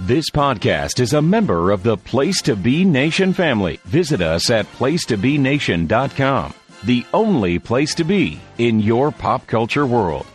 This podcast is a member of the Place to Be Nation family. Visit us at placetobenation.com, the only place to be in your pop culture world.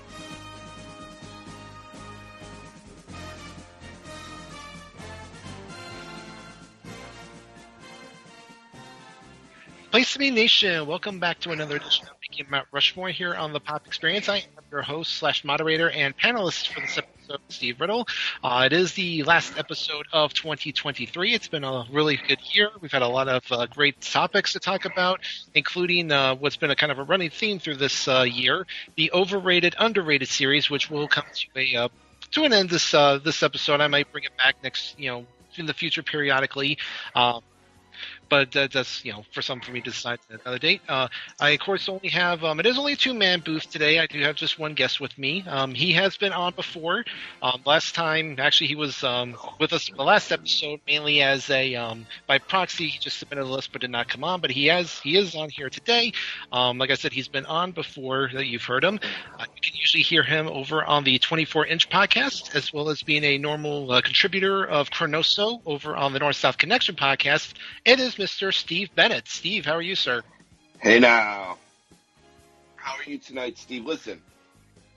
Place to Be Nation, welcome back to another edition of Making Mount Rushmore here on the Pop Experience. I am your host / moderator and panelist for this episode, Steve Riddle. It is the last episode of 2023. It's been a really good year. We've had a lot of great topics to talk about, including what's been a kind of a running theme through this year, the Overrated, Underrated series, which will come to an end this episode. I might bring it back next, in the future periodically. But that's, for me to decide another date. I, of course, only have, it is only a two-man booth today. I do have just one guest with me. He has been on before. Last time, actually, he was with us in the last episode, mainly as by proxy. He just submitted a list but did not come on. But he is on here today. Like I said, he's been on before that you've heard him. You can usually hear him over on the 24-inch podcast, as well as being a normal contributor of Chronoso over on the North-South Connection podcast. It is Mr. Steve Bennett. Steve, how are you, sir? Hey now. How are you tonight, Steve? Listen,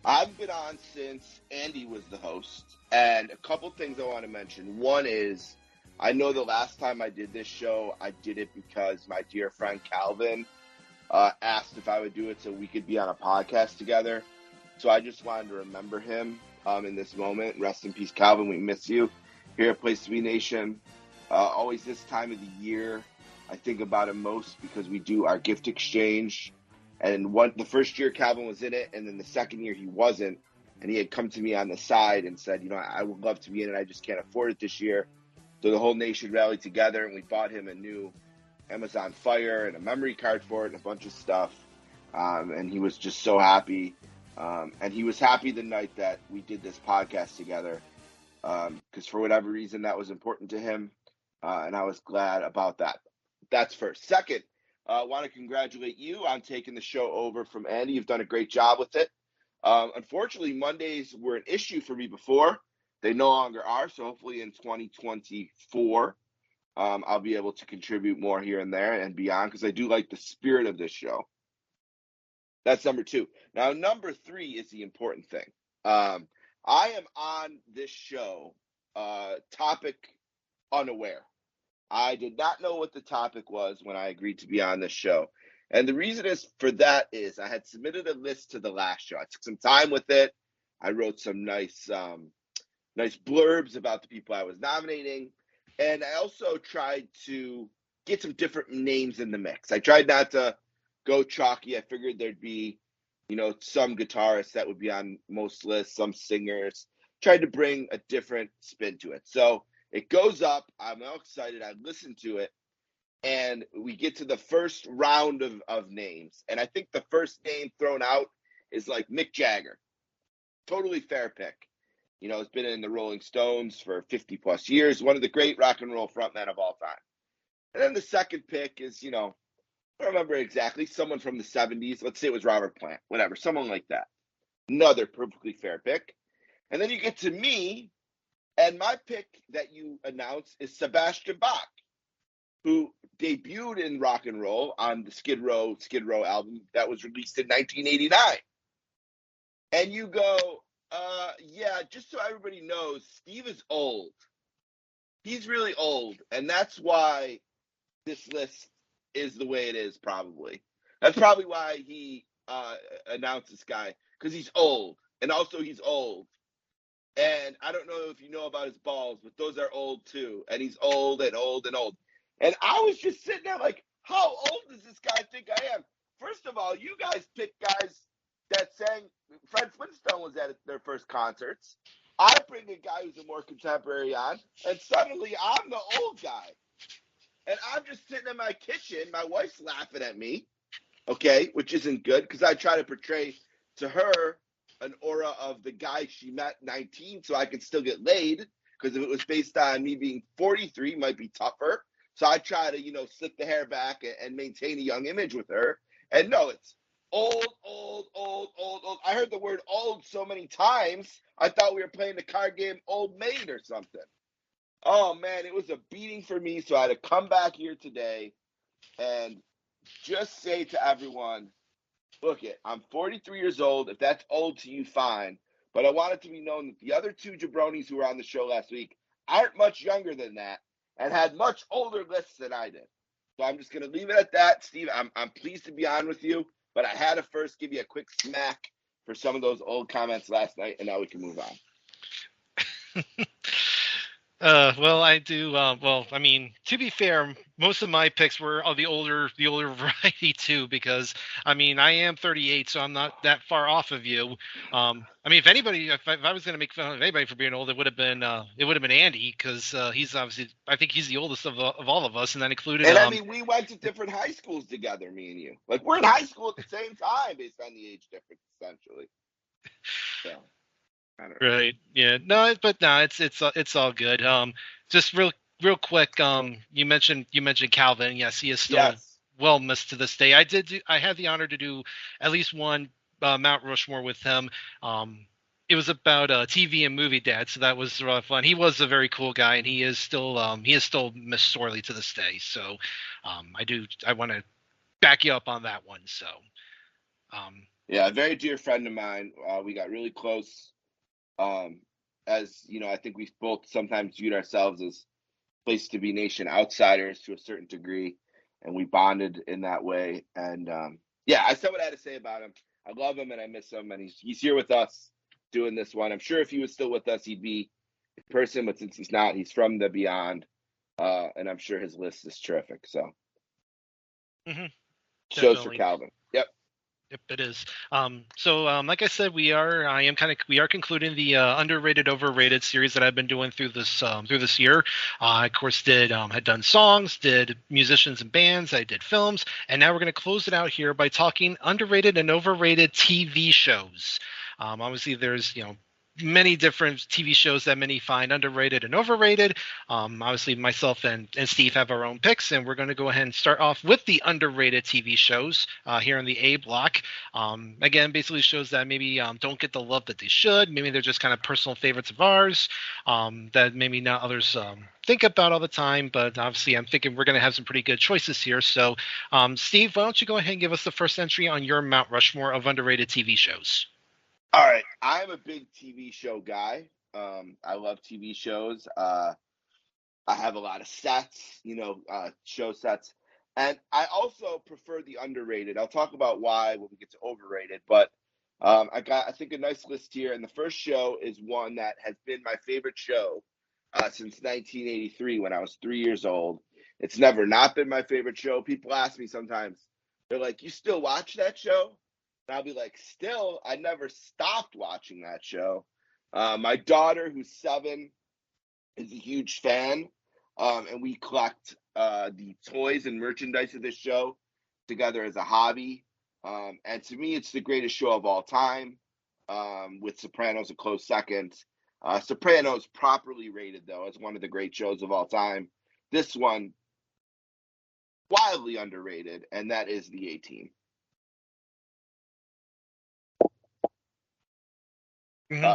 I've been on since Andy was the host, and a couple things I want to mention. One is, I know the last time I did this show, I did it because my dear friend Calvin asked if I would do it so we could be on a podcast together. So I just wanted to remember him in this moment. Rest in peace, Calvin. We miss you here at Place to Be Nation. Always this time of the year, I think about it most because we do our gift exchange. And the first year Calvin was in it, and then the second year he wasn't. And he had come to me on the side and said, I would love to be in it. I just can't afford it this year. So the whole nation rallied together, and we bought him a new Amazon Fire and a memory card for it and a bunch of stuff. And he was just so happy. And he was happy the night that we did this podcast together. Because for whatever reason, that was important to him. And I was glad about that. That's first. Second, I want to congratulate you on taking the show over from Andy. You've done a great job with it. Unfortunately, Mondays were an issue for me before. They no longer are. So hopefully in 2024, I'll be able to contribute more here and there and beyond, because I do like the spirit of this show. That's number two. Now, number three is the important thing. I am on this show, topic unaware. I did not know what the topic was when I agreed to be on this show. And the reason for that is I had submitted a list to the last show. I took some time with it. I wrote some nice blurbs about the people I was nominating. And I also tried to get some different names in the mix. I tried not to go chalky. I figured there'd be, some guitarists that would be on most lists, some singers. Tried to bring a different spin to it. So it goes up. I'm all excited. I listened to it, and we get to the first round of names. And I think the first name thrown out is like Mick Jagger. Totally fair pick. He's been in the Rolling Stones for 50 plus years. One of the great rock and roll frontmen of all time. And then the second pick is, I don't remember exactly, someone from the 70s. Let's say it was Robert Plant, whatever, someone like that. Another perfectly fair pick. And then you get to me. And my pick that you announced is Sebastian Bach, who debuted in rock and roll on the Skid Row album that was released in 1989. And you go, just so everybody knows, Steve is old. He's really old. And that's why this list is the way it is, probably. That's probably why he announced this guy, because he's old. And also he's old. And I don't know if you know about his balls, but those are old too. And he's old and old and old. And I was just sitting there like, how old does this guy think I am? First of all, you guys pick guys that sang, Fred Flintstone was at their first concerts. I bring a guy who's a more contemporary on, and suddenly I'm the old guy. And I'm just sitting in my kitchen. My wife's laughing at me, okay, which isn't good, because I try to portray to her an aura of the guy she met 19 so I could still get laid, because if it was based on me being 43, it might be tougher. So I try to, slick the hair back and maintain a young image with her. And no, it's old. I heard the word old so many times, I thought we were playing the card game Old Maid or something. Oh man, it was a beating for me. So I had to come back here today and just say to everyone, look it, I'm 43 years old. If that's old to you, fine. But I want it to be known that the other two jabronis who were on the show last week aren't much younger than that and had much older lists than I did. So I'm just going to leave it at that. Steve, I'm pleased to be on with you, but I had to first give you a quick smack for some of those old comments last night, and now we can move on. Well, I do. Well, I mean, to be fair, most of my picks were of the older variety too, because I mean, I am 38, so I'm not that far off of you. I mean, if I was going to make fun of anybody for being old, it would have been Andy, because he's obviously, I think he's the oldest of all of us, and that included. And I mean, we went to different high schools together, me and you. Like, we're in high school at the same time, based on the age difference, essentially. So. Right. Yeah. No, but no, it's all good. Just real quick. You mentioned Calvin. Yes, he is still well missed to this day. I had the honor to do at least one Mount Rushmore with him. It was about TV and movie dad, so that was really fun. He was a very cool guy, and he is still missed sorely to this day. So, I want to back you up on that one. So, yeah, a very dear friend of mine. We got really close. As you know, I think we both sometimes viewed ourselves as Place to Be Nation outsiders to a certain degree, and we bonded in that way. And yeah, I said what I had to say about him. I love him and I miss him, and he's here with us doing this one. I'm sure if he was still with us, he'd be in person, but since he's not, he's from the beyond, and I'm sure his list is terrific. So, shows for Calvin. Yep. Yep, it is. So, like I said, we are concluding the underrated, overrated series that I've been doing through this year. I, of course, had done songs, did musicians and bands, I did films, and now we're going to close it out here by talking underrated and overrated TV shows. Obviously, there's many different TV shows that many find underrated and overrated. Obviously, myself and Steve have our own picks, and we're going to go ahead and start off with the underrated TV shows here in the A block. Again, basically shows that maybe don't get the love that they should. Maybe they're just kind of personal favorites of ours that maybe not others think about all the time. But obviously, I'm thinking we're going to have some pretty good choices here. So, Steve, why don't you go ahead and give us the first entry on your Mount Rushmore of underrated TV shows? All right, I'm a big TV show guy. I love TV shows. I have a lot of sets, show sets, and I also prefer the underrated. I'll talk about why when we get to overrated, but I think a nice list here. And the first show is one that has been my favorite show since 1983 when I was 3 years old. It's never not been my favorite show. People ask me sometimes, they're like, "You still watch that show?" And I'll be like, still, I never stopped watching that show. My daughter, who's 7, is a huge fan, and we collect the toys and merchandise of this show together as a hobby. And to me, it's the greatest show of all time, with Sopranos a close second. Sopranos properly rated, though, as one of the great shows of all time. This one, wildly underrated, and that is the A-Team.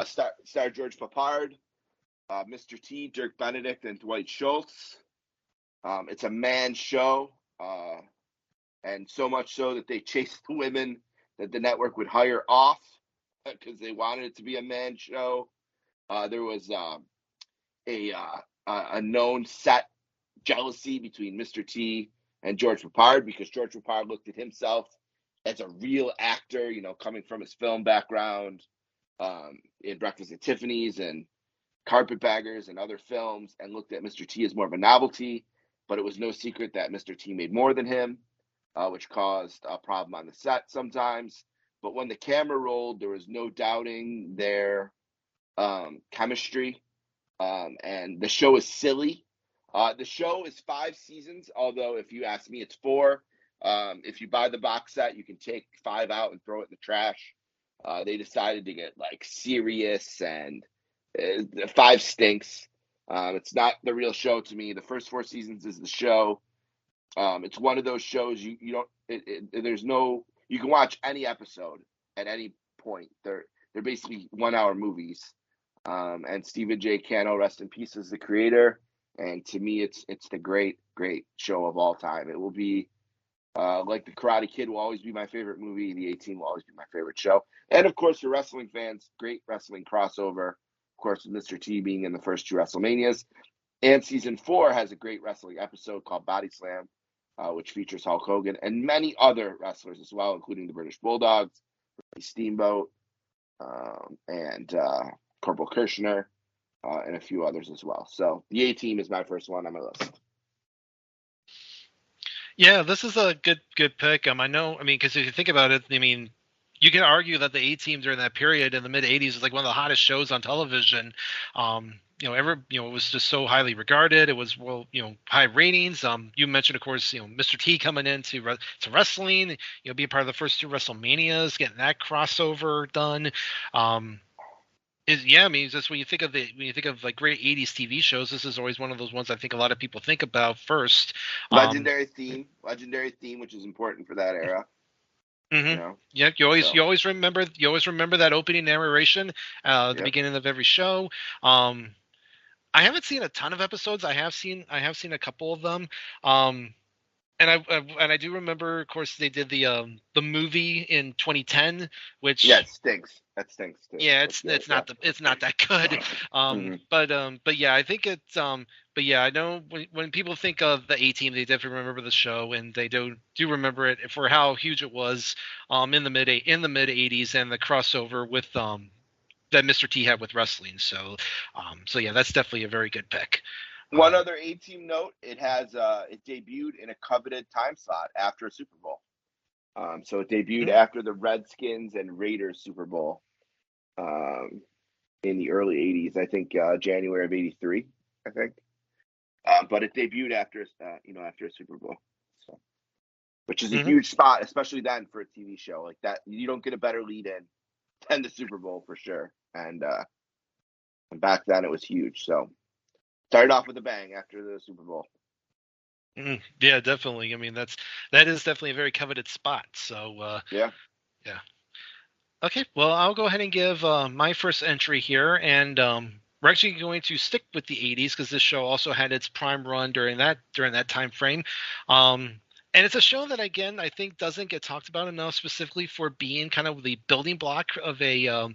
Star George Papard, Mr. T, Dirk Benedict, and Dwight Schultz. It's a man's show, and so much so that they chased the women that the network would hire off because they wanted it to be a man's show. There was a known set jealousy between Mr. T and George Papard because George Papard looked at himself as a real actor, coming from his film background. In Breakfast at Tiffany's and Carpetbaggers and other films, and looked at Mr. T as more of a novelty, but it was no secret that Mr. T made more than him, which caused a problem on the set sometimes. But when the camera rolled, there was no doubting their chemistry, and the show is silly. The show is 5 seasons, although if you ask me, it's 4. If you buy the box set, you can take 5 out and throw it in the trash. They decided to get serious, and 5 stinks. It's not the real show to me. The first 4 seasons is the show. It's one of those shows you can watch any episode at any point. They're basically 1-hour movies. And Stephen J. Cano, rest in peace, is the creator. And to me, it's the great show of all time. It will be like the Karate Kid will always be my favorite movie. The A-Team will always be my favorite show. And of course, for wrestling fans, great wrestling crossover. Of course, with Mr. T being in the first 2 WrestleManias. And season 4 has a great wrestling episode called Body Slam, which features Hulk Hogan and many other wrestlers as well, including the British Bulldogs, Steamboat, and Corporal Kirshner, and a few others as well. So the A-Team is my first one on my list. Yeah, this is a good pick. Because if you think about it, you can argue that the A-Team during that period in the mid '80s was like one of the hottest shows on television. It was just so highly regarded. It was high ratings. You mentioned, of course, Mr. T coming into wrestling. Being part of the first 2 WrestleManias, getting that crossover done. Just when you think of like great '80s TV shows, this is always one of those ones I think a lot of people think about first. Legendary theme, which is important for that era. Mm-hmm. Yeah, you always remember that opening narration at the beginning of every show. I haven't seen a ton of episodes. I have seen a couple of them. And I do remember, of course, they did the movie in 2010, which it stinks. That stinks too. Yeah, it's not that good. But yeah, I think it's But yeah, I know when people think of the A-Team, they definitely remember the show, and they do remember it for how huge it was in the mid '80s and the crossover with that Mr. T had with wrestling. So yeah, that's definitely a very good pick. One other A-Team note: it debuted in a coveted time slot after a Super Bowl. So it debuted after the Redskins and Raiders Super Bowl in the early '80s. I think January of '83. I think, but it debuted after a Super Bowl, so, which is a huge spot, especially then for a TV show like that. You don't get a better lead-in than the Super Bowl for sure. And back then it was huge. So started off with a bang after the Super Bowl. Yeah, definitely. That is definitely a very coveted spot. So yeah. Okay, well, I'll go ahead and give my first entry here, and we're actually going to stick with the '80s because this show also had its prime run during that time frame. And it's a show that, again, I think doesn't get talked about enough, specifically for being kind of the building block of a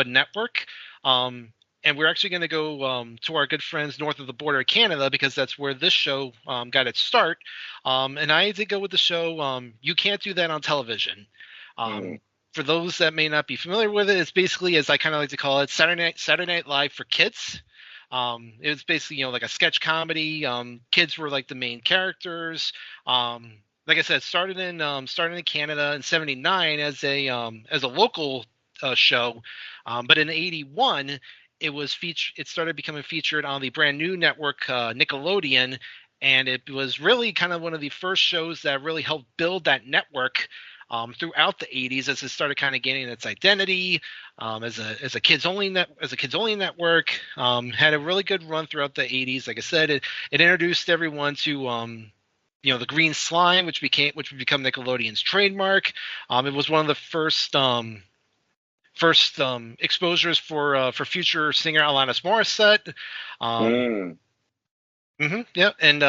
network. And we're actually going to go to our good friends north of the border of Canada, because that's where this show got its start. And I did go with the show You Can't Do That on Television. For those that may not be familiar with it, it's basically, as I kind of like to call it, Saturday Night Live for kids. It was basically, like a sketch comedy. Kids were like the main characters. Like I said, started in Canada in '79 as a local show, but in '81 it started becoming featured on the brand new network Nickelodeon, and it was really kind of one of the first shows that really helped build that network throughout the '80s, as it started kind of gaining its identity as a kids only network. Had a really good run throughout the '80s. Like I said, it introduced everyone to the green slime, which would become Nickelodeon's trademark. It was one of the first exposures for future singer Alanis Morissette. Yeah, and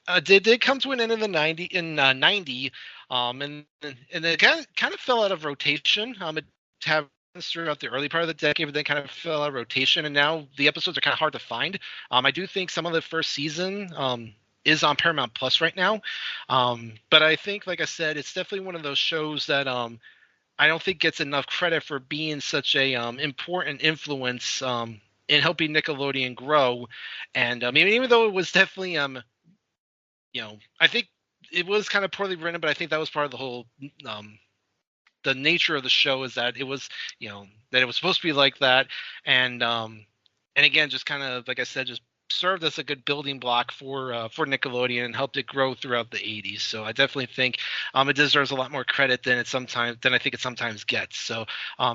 it did come to an end in the '90, and it kind of fell out of rotation. It happened throughout the early part of the decade, but then kind of fell out of rotation, and now the episodes are kind of hard to find. I do think some of the first season is on Paramount Plus right now, but I think, like I said, it's definitely one of those shows that I don't think gets enough credit for being such a important influence in helping Nickelodeon grow. And even though it was definitely I think it was kind of poorly written, but I think that was part of the whole the nature of the show, is that it was that it was supposed to be like that, and again, just kind of, like I said, just served as a good building block for Nickelodeon and helped it grow throughout the '80s. So I definitely think it deserves a lot more credit than I think it sometimes gets. So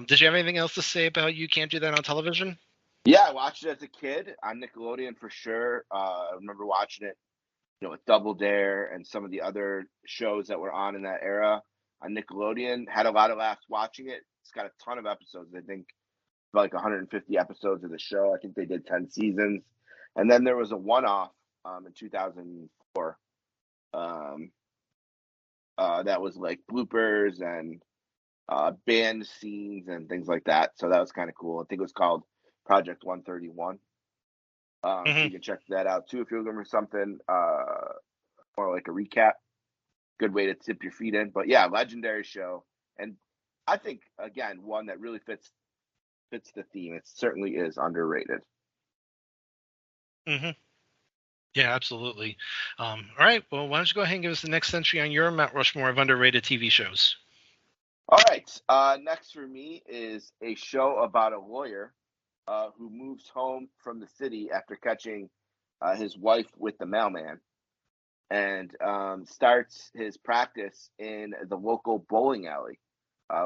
did you have anything else to say about You Can't Do That on Television? Yeah, I watched it as a kid on Nickelodeon for sure. I remember watching it, with Double Dare and some of the other shows that were on in that era on Nickelodeon. Had a lot of laughs watching it. It's got a ton of episodes. I think like 150 episodes of the show. I think they did 10 seasons. And then there was a one-off in 2004 that was like bloopers and band scenes and things like that. So that was kind of cool. I think it was called Project 131. So you can check that out too if you're looking for something more like a recap. Good way to tip your feet in. But yeah, legendary show. And I think, again, one that really fits the theme. It certainly is underrated. Mm-hmm. Yeah, absolutely. All right. Well, why don't you go ahead and give us the next entry on your Mount Rushmore of underrated TV shows? All right. Next for me is a show about a lawyer who moves home from the city after catching his wife with the mailman, and starts his practice in the local bowling alley,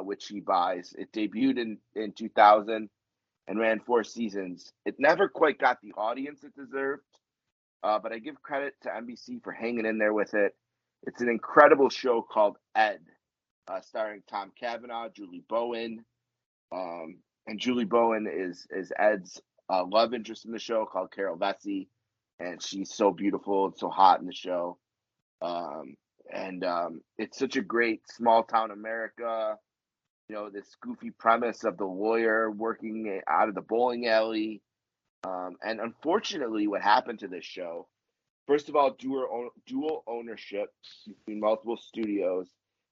which he buys. It debuted in 2000 and ran 4 seasons. It never quite got the audience it deserved, but I give credit to NBC for hanging in there with it. It's an incredible show called Ed, starring Tom Cavanaugh, Julie Bowen, and Julie Bowen is Ed's love interest in the show, called Carol Vesey, and she's so beautiful and so hot in the show. And it's such a great small town America, this goofy premise of the lawyer working out of the bowling alley. And unfortunately, what happened to this show, first of all, dual ownership between multiple studios.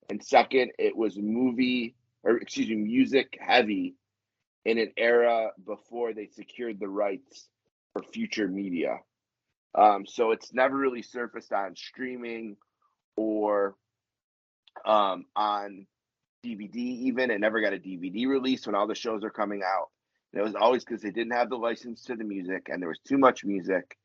And second, it was music heavy in an era before they secured the rights for future media. So it's never really surfaced on streaming or on DVD even. It never got a DVD release when all the shows are coming out. And it was always because they didn't have the license to the music and there was too much music,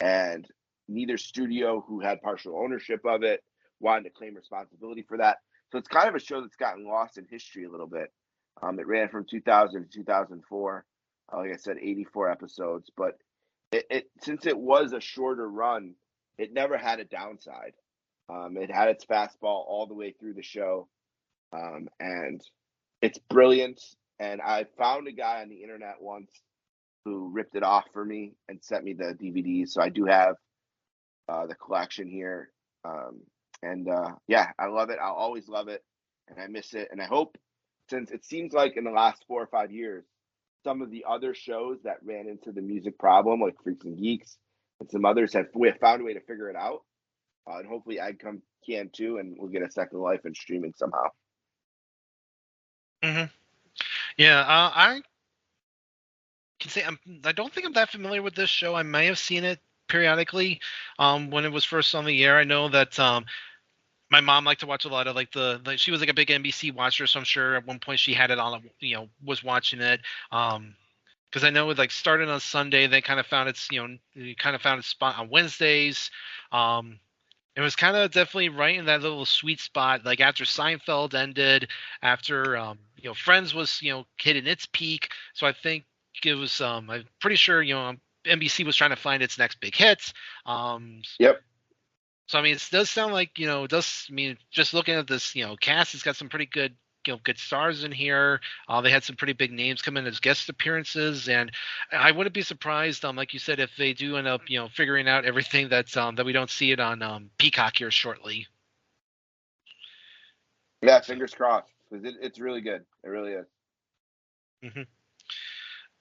and neither studio who had partial ownership of it wanted to claim responsibility for that. So it's kind of a show that's gotten lost in history a little bit. It ran from 2000 to 2004. Like I said, 84 episodes. But since it was a shorter run, it never had a downside. It had its fastball all the way through the show. And it's brilliant. And I found a guy on the internet once who ripped it off for me and sent me the DVDs. So I do have the collection here. Yeah, I love it. I'll always love it, and I miss it. And I hope, since it seems like in the last 4 or 5 years, some of the other shows that ran into the music problem, like Freaks and Geeks, and some others have found a way to figure it out. And hopefully AgCom can too, and we'll get a second life in streaming somehow. Mm-hmm. Yeah, I can say I don't think I'm that familiar with this show. I may have seen it periodically when it was first on the air. I know that my mom liked to watch a lot of she was like a big NBC watcher, so I'm sure at one point she had it on, was watching it. Because I know it started on Sunday, then kind of found its spot on Wednesdays. It was kind of definitely right in that little sweet spot, like after Seinfeld ended, after Friends was hitting its peak. So I think it was I'm pretty sure NBC was trying to find its next big hit. Yep. So, I mean, it does sound like, just looking at this, cast, it's got some pretty good, good stars in here. They had some pretty big names come in as guest appearances, and I wouldn't be surprised, like you said, if they do end up, figuring out everything that we don't see it on Peacock here shortly. Yeah, fingers crossed, because it's really good. It really is. Mm-hmm.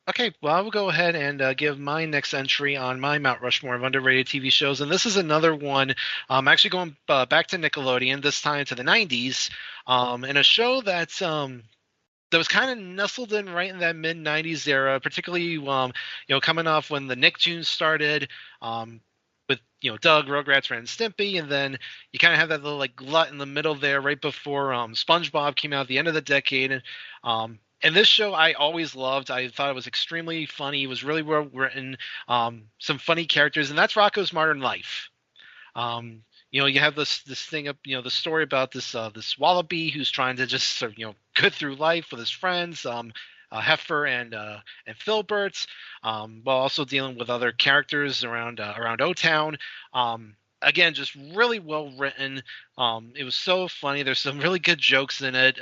Okay, well, I will go ahead and give my next entry on my Mount Rushmore of underrated TV shows, and this is another one. I'm actually going back to Nickelodeon, this time to the 90s, and a show that's that was kind of nestled in right in that mid-90s era, particularly coming off when the Nicktoons started, with Doug, Rugrats, Ren and Stimpy, and then you kind of have that little glut in the middle there right before SpongeBob came out at the end of the decade. And this show I always loved. I thought it was extremely funny. It was really well written. Some funny characters, and that's Rocko's Modern Life. You have this thing of the story about this wallaby who's trying to just sort of go through life with his friends, Heifer and Filbert, while also dealing with other characters around O-Town. Again, just really well written. It was so funny. There's some really good jokes in it.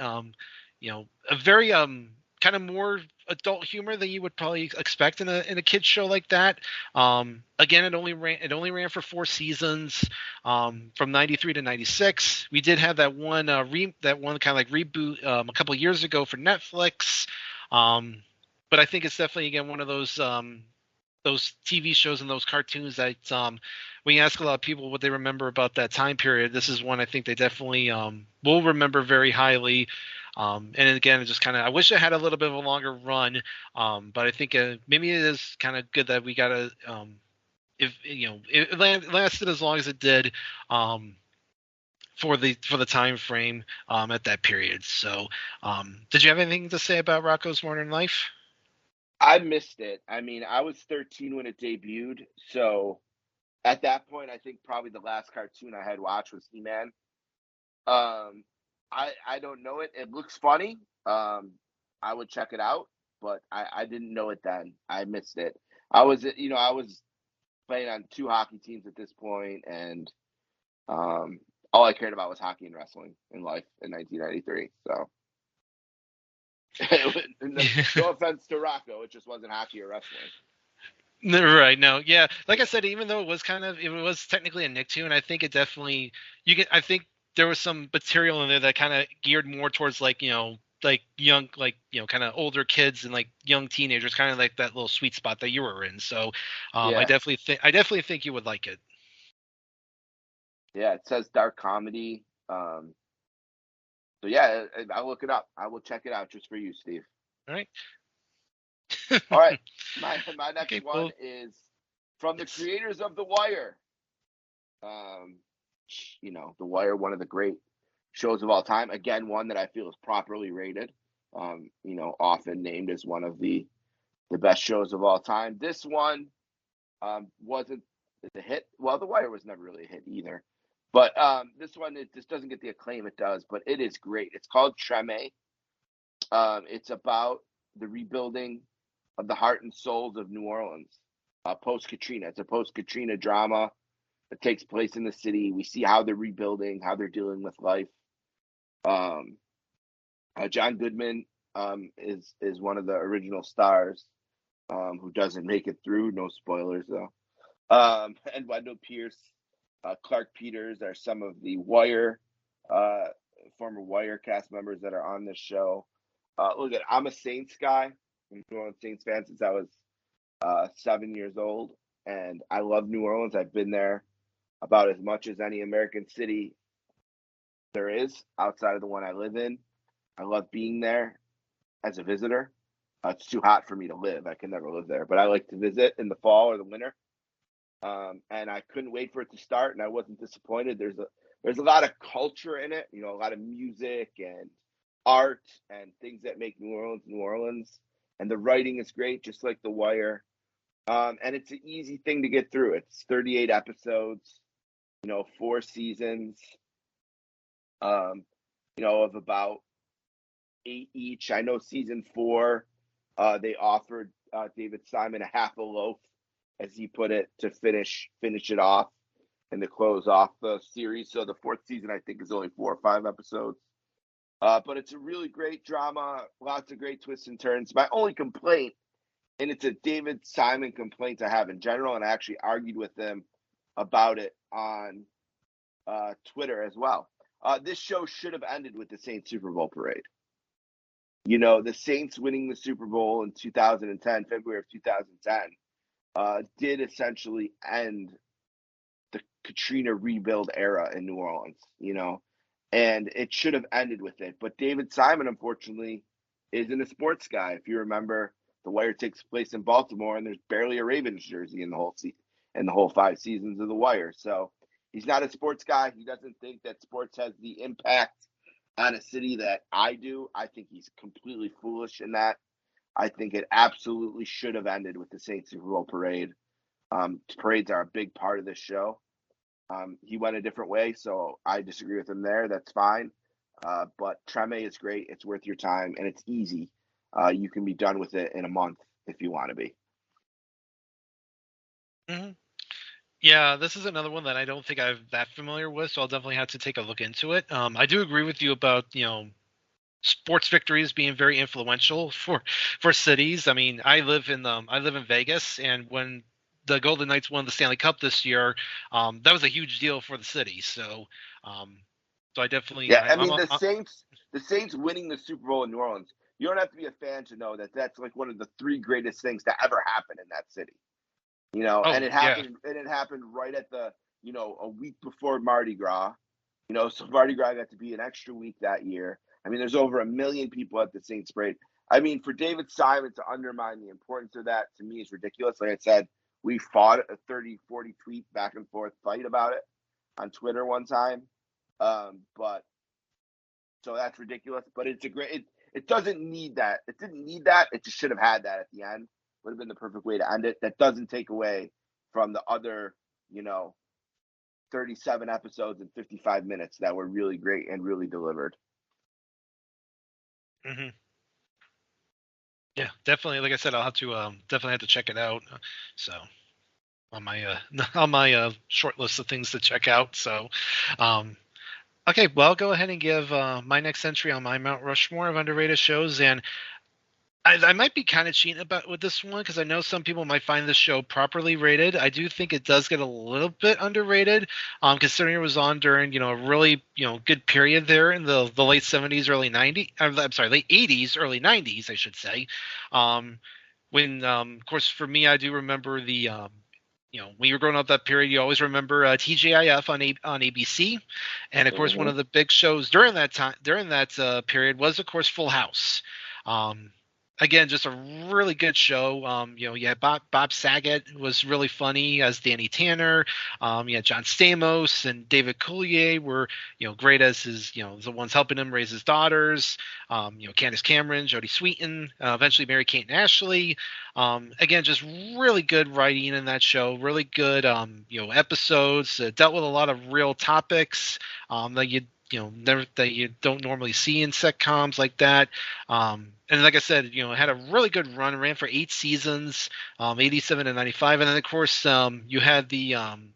A very kind of more adult humor that you would probably expect in a kids show like that. Again, it only ran for 4 seasons, from 93 to 96. We did have that one kind of like reboot a couple of years ago for Netflix. But I think it's definitely, again, one of those TV shows and those cartoons that when you ask a lot of people what they remember about that time period, this is one I think they definitely will remember very highly. And again, it just kind of, I wish it had a little bit of a longer run, but I think maybe it is kind of good that we got a if it lasted as long as it did, for the time frame at that period. So, did you have anything to say about Rocko's Modern Life? I missed it. I mean, I was 13 when it debuted, so at that point, I think probably the last cartoon I had watched was He-Man. I don't know it. It looks funny. I would check it out, but I didn't know it then. I missed it. I was playing on 2 hockey teams at this point, and all I cared about was hockey and wrestling in life in 1993. So, no offense to Rocko, it just wasn't hockey or wrestling. Right. No. Yeah. Like I said, even though it was technically a Nicktoon, I think it definitely I think there was some material in there that kind of geared more towards like young, kind of older kids and like young teenagers, kind of like that little sweet spot that you were in. So, Yeah. I definitely think you would like it. Yeah, it says dark comedy. So yeah, I'll look it up. I will check it out just for you, Steve. All right. All right. My next Okay, one is from the creators of The Wire. The Wire, one of the great shows of all time. Again, one that I feel is properly rated. Often named as one of the best shows of all time. This one wasn't a hit. Well, The Wire was never really a hit either. But this one, it just doesn't get the acclaim it does, but it is great. It's called Treme. It's about the rebuilding of the heart and souls of New Orleans post-Katrina. It's a post-Katrina drama that takes place in the city. We see how they're rebuilding, how they're dealing with life. John Goodman is one of the original stars who doesn't make it through. No spoilers, though. And Wendell Pierce, Clark Peters are some of the Wire, former Wire cast members that are on this show. I'm a Saints guy. I'm a New Orleans Saints fan since I was 7 years old, and I love New Orleans. I've been there about as much as any American city there is outside of the one I live in. I love being there as a visitor. It's too hot for me to live. I can never live there, but I like to visit in the fall or the winter. And I couldn't wait for it to start, and I wasn't disappointed. There's a lot of culture in it, a lot of music and art and things that make New Orleans, New Orleans. And the writing is great, just like The Wire. And it's an easy thing to get through. It's 38 episodes, 4 seasons, of about 8 each. I know season 4, they offered David Simon a half a loaf, as he put it, to finish it off and to close off the series. So the 4th season, I think, is only 4 or 5 episodes. But it's a really great drama, lots of great twists and turns. My only complaint, and it's a David Simon complaint I have in general, and I actually argued with him about it on Twitter as well. This show should have ended with the Saints Super Bowl parade. The Saints winning the Super Bowl in 2010, February of 2010, did essentially end the Katrina rebuild era in New Orleans, and it should have ended with it. But David Simon, unfortunately, isn't a sports guy. If you remember, The Wire takes place in Baltimore, and there's barely a Ravens jersey in the whole 5 seasons of The Wire. So he's not a sports guy. He doesn't think that sports has the impact on a city that I do. I think he's completely foolish in that. I think it absolutely should have ended with the Saints Super Bowl parade. Parades are a big part of this show. He went a different way, so I disagree with him there. That's fine. But Treme is great. It's worth your time, and it's easy. You can be done with it in a month if you want to be. Mm-hmm. Yeah, this is another one that I don't think I'm that familiar with, so I'll definitely have to take a look into it. I do agree with you about, sports victories being very influential for cities. I mean, I live in Vegas, and when the Golden Knights won the Stanley Cup this year, that was a huge deal for the city. So, so I definitely, Yeah, I I'm mean the Saints winning the Super Bowl in New Orleans. You don't have to be a fan to know that that's like one of the three greatest things to ever happen in that city. oh And it yeah, happened. And it happened right at a week before Mardi Gras. So Mardi Gras got to be an extra week that year. I mean, there's over 1 million people at the Saints parade. I mean, for David Simon to undermine the importance of that to me is ridiculous. Like I said, we fought a 30, 40 tweet back and forth fight about it on Twitter one time. But so that's ridiculous. But it's a great. It doesn't need that. It didn't need that. It just should have had that at the end. Would have been the perfect way to end it. That doesn't take away from the other, 37 episodes and 55 minutes that were really great and really delivered. hmm yeah, definitely. Like I said, I'll have to definitely have to check it out. So on my on my short list of things to check out. So, okay, well, I'll go ahead and give my next entry on my Mount Rushmore of underrated shows, and I might be kind of cheating about with this one because I know some people might find this show properly rated. I do think it does get a little bit underrated, considering it was on during a really good period there in the late '70s, early '90s. I'm sorry, late '80s, early '90s, I should say. When of course for me, I do remember the when you were growing up that period, you always remember TGIF on ABC, and of course one Mm-hmm. of the big shows during that period was of course Full House. Um, Again, just a really good show. You had Bob Saget was really funny as Danny Tanner. You had John Stamos and David Coulier were great as his the ones helping him raise his daughters. Candace Cameron, Jodie Sweetin, eventually Mary Kate and Ashley. Again, just really good writing in that show. Really good episodes. Dealt with a lot of real topics that that you don't normally see in sitcoms like that. And like I said, it had a really good run, ran for 8 seasons, 87 and 95. And then of course, you had the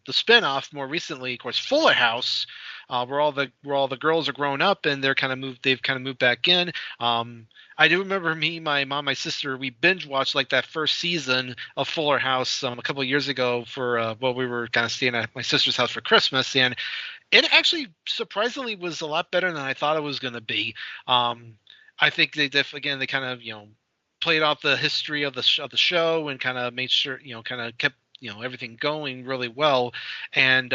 spinoff more recently, of course, Fuller House, where all the girls are grown up and they've kind of moved back in. I do remember me, my mom, my sister, we binge watched like that first season of Fuller House a couple of years ago for we were kind of staying at my sister's house for Christmas, and it actually surprisingly was a lot better than I thought it was going to be. I think they kind of played off the history of the show and kind of made sure kind of kept everything going really well, and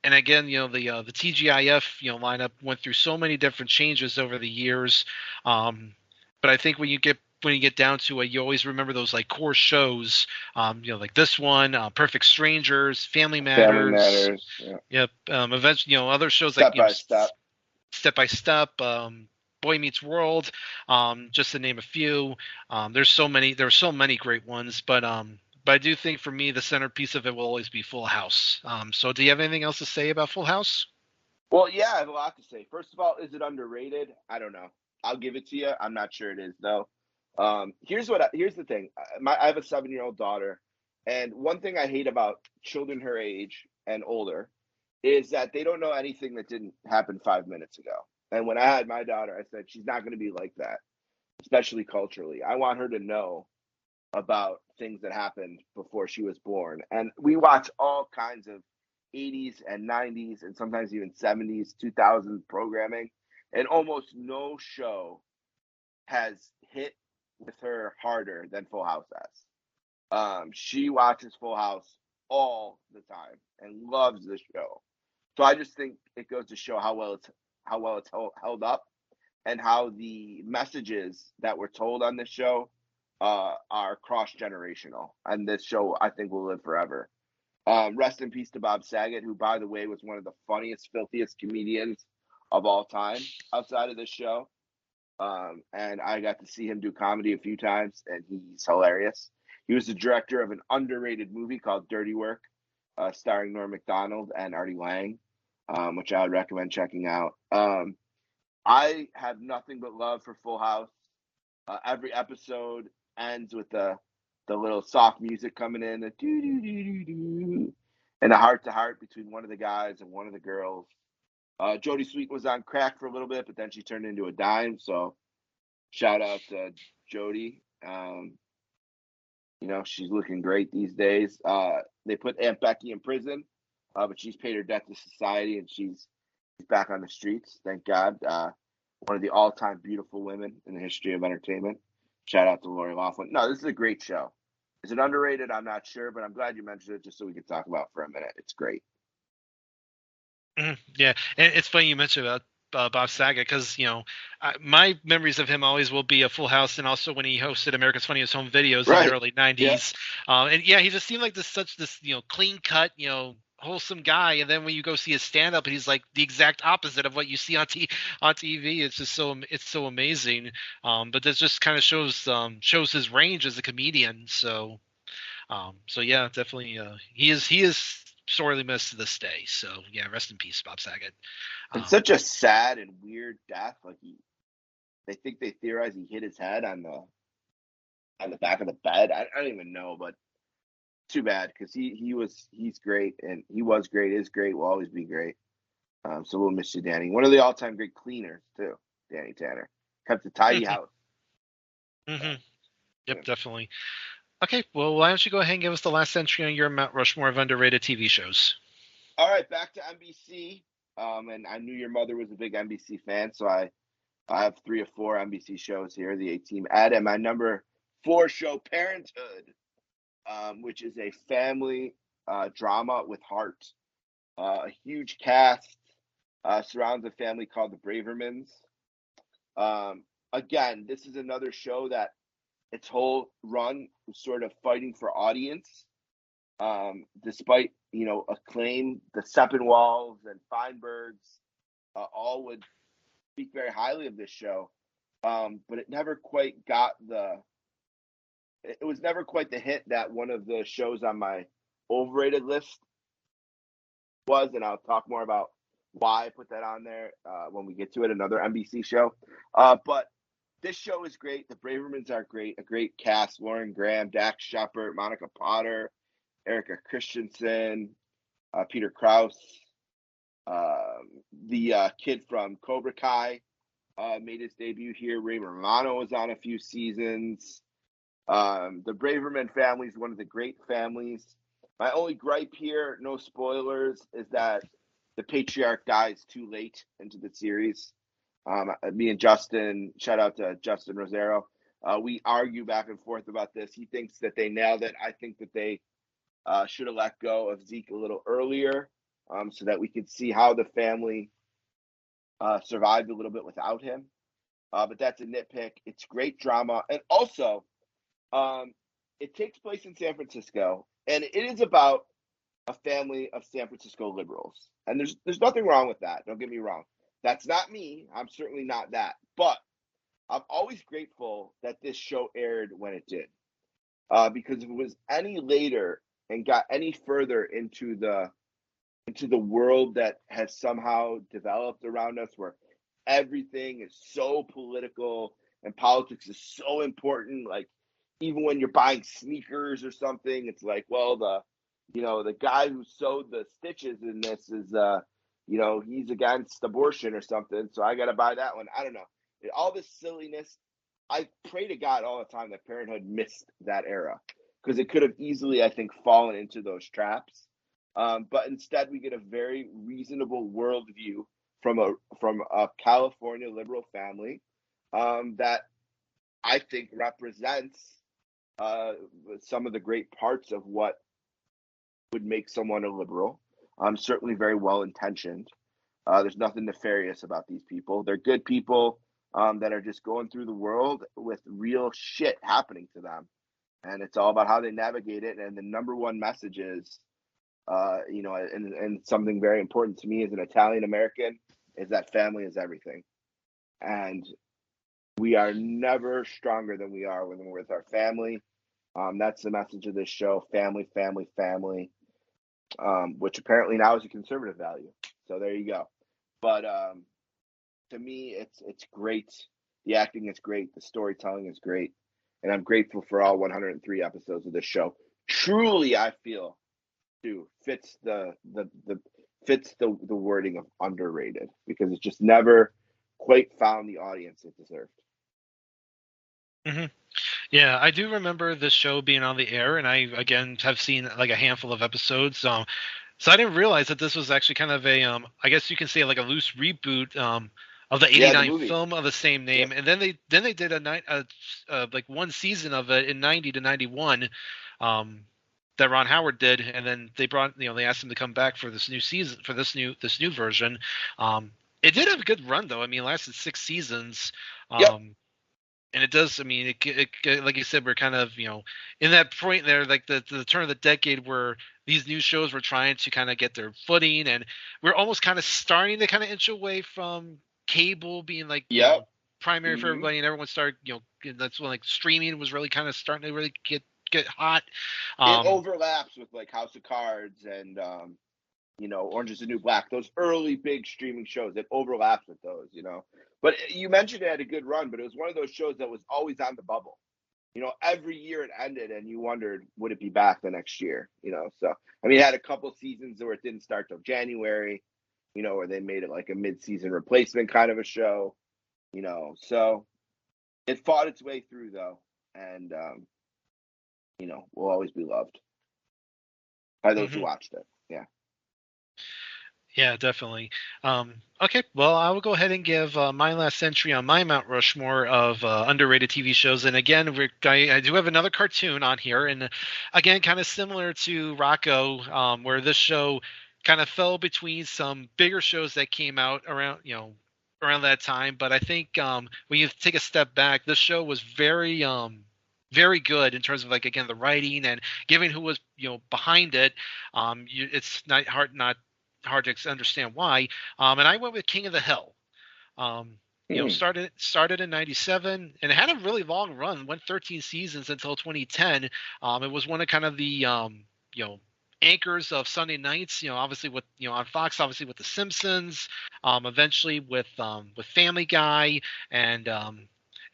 again the TGIF lineup went through so many different changes over the years, but I think when you get down to it, you always remember those like core shows, like this one, Perfect Strangers, Family Matters. Family Matters. Yeah. Yep. Eventually, other shows Step like by Step. Step by Step, Boy Meets World, just to name a few. There were so many great ones, but I do think for me the centerpiece of it will always be Full House. So do you have anything else to say about Full House? Well, yeah, I have a lot to say. First of all, is it underrated? I don't know. I'll give it to you. I'm not sure it is though. Here's the thing. I have a 7-year-old daughter, and one thing I hate about children her age and older is that they don't know anything that didn't happen 5 minutes ago. And when I had my daughter, I said she's not going to be like that, especially culturally. I want her to know about things that happened before she was born. And we watch all kinds of 80s and 90s and sometimes even 70s, 2000s programming. And almost no show has hit with her harder than Full House has. She watches Full House all the time and loves the show. So I just think it goes to show how well it's held up and how the messages that were told on this show are cross generational. And this show, I think, will live forever. Rest in peace to Bob Saget, who, by the way, was one of the funniest, filthiest comedians of all time outside of this show. And I got to see him do comedy a few times, and he's hilarious. He was the director of an underrated movie called Dirty Work, starring Norm Macdonald and Artie Lang, which I would recommend checking out. I have nothing but love for Full House. Every episode ends with the little soft music coming in, the doo doo doo doo doo, and a heart to heart between one of the guys and one of the girls. Jodie Sweet was on crack for a little bit, but then she turned into a dime. So shout out to Jodie. She's looking great these days. They put Aunt Becky in prison, but she's paid her debt to society, and she's back on the streets. Thank God. One of the all-time beautiful women in the history of entertainment. Shout out to Lori Loughlin. No, this is a great show. Is it underrated? I'm not sure, but I'm glad you mentioned it just so we could talk about it for a minute. It's great. Yeah, and it's funny you mentioned about Bob Saget because my memories of him always will be a Full House, and also when he hosted America's Funniest Home Videos in the early '90s. Yeah. And yeah, he just seemed like this clean cut, wholesome guy, and then when you go see his stand up, he's like the exact opposite of what you see on TV. It's just so amazing. But this just kind of shows his range as a comedian. So yeah, definitely he is sorely missed to this day. So yeah, rest in peace, Bob Saget. It's such a sad and weird death. Like they theorize he hit his head on the back of the bed. I don't even know, but too bad because he's great and he was great, is great, will always be great. So we'll miss you, Danny. One of the all-time great cleaners too, Danny Tanner. Kept a tidy house. Mm-hmm. Yep, definitely. Okay, well, why don't you go ahead and give us the last entry on your Mount Rushmore of underrated TV shows? All right, back to NBC. And I knew your mother was a big NBC fan, so I have 3 or 4 NBC shows here. The A-Team add, and my number 4 show, Parenthood, which is a family drama with heart. A huge cast surrounds a family called the Bravermans. Again, this is another show that its whole run was sort of fighting for audience. Despite, acclaim, the Seppenwalds and Feinbergs all would speak very highly of this show. But it never quite it was never quite the hit that one of the shows on my overrated list was, and I'll talk more about why I put that on there when we get to it, another NBC show. But this show is great. The Bravermans are great. A great cast: Lauren Graham, Dax Shepard, Monica Potter, Erica Christensen, Peter Krause. The kid from Cobra Kai made his debut here. Ray Romano was on a few seasons. The Braverman family is one of the great families. My only gripe here, no spoilers, is that the patriarch dies too late into the series. Me and Justin, shout out to Justin Rosero, we argue back and forth about this. He thinks that they nailed it. I think that they should have let go of Zeke a little earlier so that we could see how the family survived a little bit without him. But that's a nitpick. It's great drama. And also, it takes place in San Francisco, and it is about a family of San Francisco liberals. And there's nothing wrong with that. Don't get me wrong. That's not me. I'm certainly not that. But I'm always grateful that this show aired when it did. Because if it was any later and got any further into the world that has somehow developed around us, where everything is so political and politics is so important, like even when you're buying sneakers or something, it's like, well, the guy who sewed the stitches in this is he's against abortion or something, so I got to buy that one. I don't know. All this silliness. I pray to God all the time that Parenthood missed that era, because it could have easily, I think, fallen into those traps. But instead, we get a very reasonable worldview from a California liberal family that I think represents some of the great parts of what would make someone a liberal. Certainly very well intentioned. There's nothing nefarious about these people. They're good people that are just going through the world with real shit happening to them. And it's all about how they navigate it. And the number one message is, and something very important to me as an Italian American, is that family is everything. And we are never stronger than we are when we're with our family. That's the message of this show: family, family, family, which apparently now is a conservative value. So there you go. But to me, it's great. The acting is great. The storytelling is great. And I'm grateful for all 103 episodes of this show. Truly, I feel, too, fits the fits the wording of underrated because it just never quite found the audience it deserved. Mm-hmm. Yeah, I do remember this show being on the air, and I again have seen like a handful of episodes. So I didn't realize that this was actually kind of a I guess you can say like a loose reboot of the '89 movie. film of the same name, Yep. and then they did like one season of it in '90 to '91. That Ron Howard did, and then they they asked him to come back for this new season for this new version. It did have a good run though. I mean, it lasted 6 seasons. Yep. And it does. I mean, it like you said, we're kind of in that point there, like the turn of the decade where these new shows were trying to kind of get their footing, and we're almost kind of starting to kind of inch away from cable being like primary for everybody, and everyone started that's when like streaming was really kind of starting to really get hot. It overlaps with like House of Cards and Orange is the New Black. Those early big streaming shows, it overlaps with those. But you mentioned it had a good run, but it was one of those shows that was always on the bubble. Every year it ended, and you wondered, would it be back the next year? So I mean, it had a couple seasons where it didn't start till January, where they made it like a mid-season replacement kind of a show, So it fought its way through though, and will always be loved by those who watched it. Yeah. Yeah, definitely. Okay, well, I will go ahead and give my last entry on my Mount Rushmore of underrated TV shows. And again, I do have another cartoon on here, and again, kind of similar to Rocko, where this show kind of fell between some bigger shows that came out around that time. But I think when you take a step back, this show was very good in terms of like again the writing and given who was behind it. It's not hard to understand why. And I went with King of the Hill. Started in '97 and it had a really long run. Went 13 seasons until 2010. It was one of kind of the anchors of Sunday nights. Obviously with on Fox, obviously with The Simpsons. Eventually with Family Guy and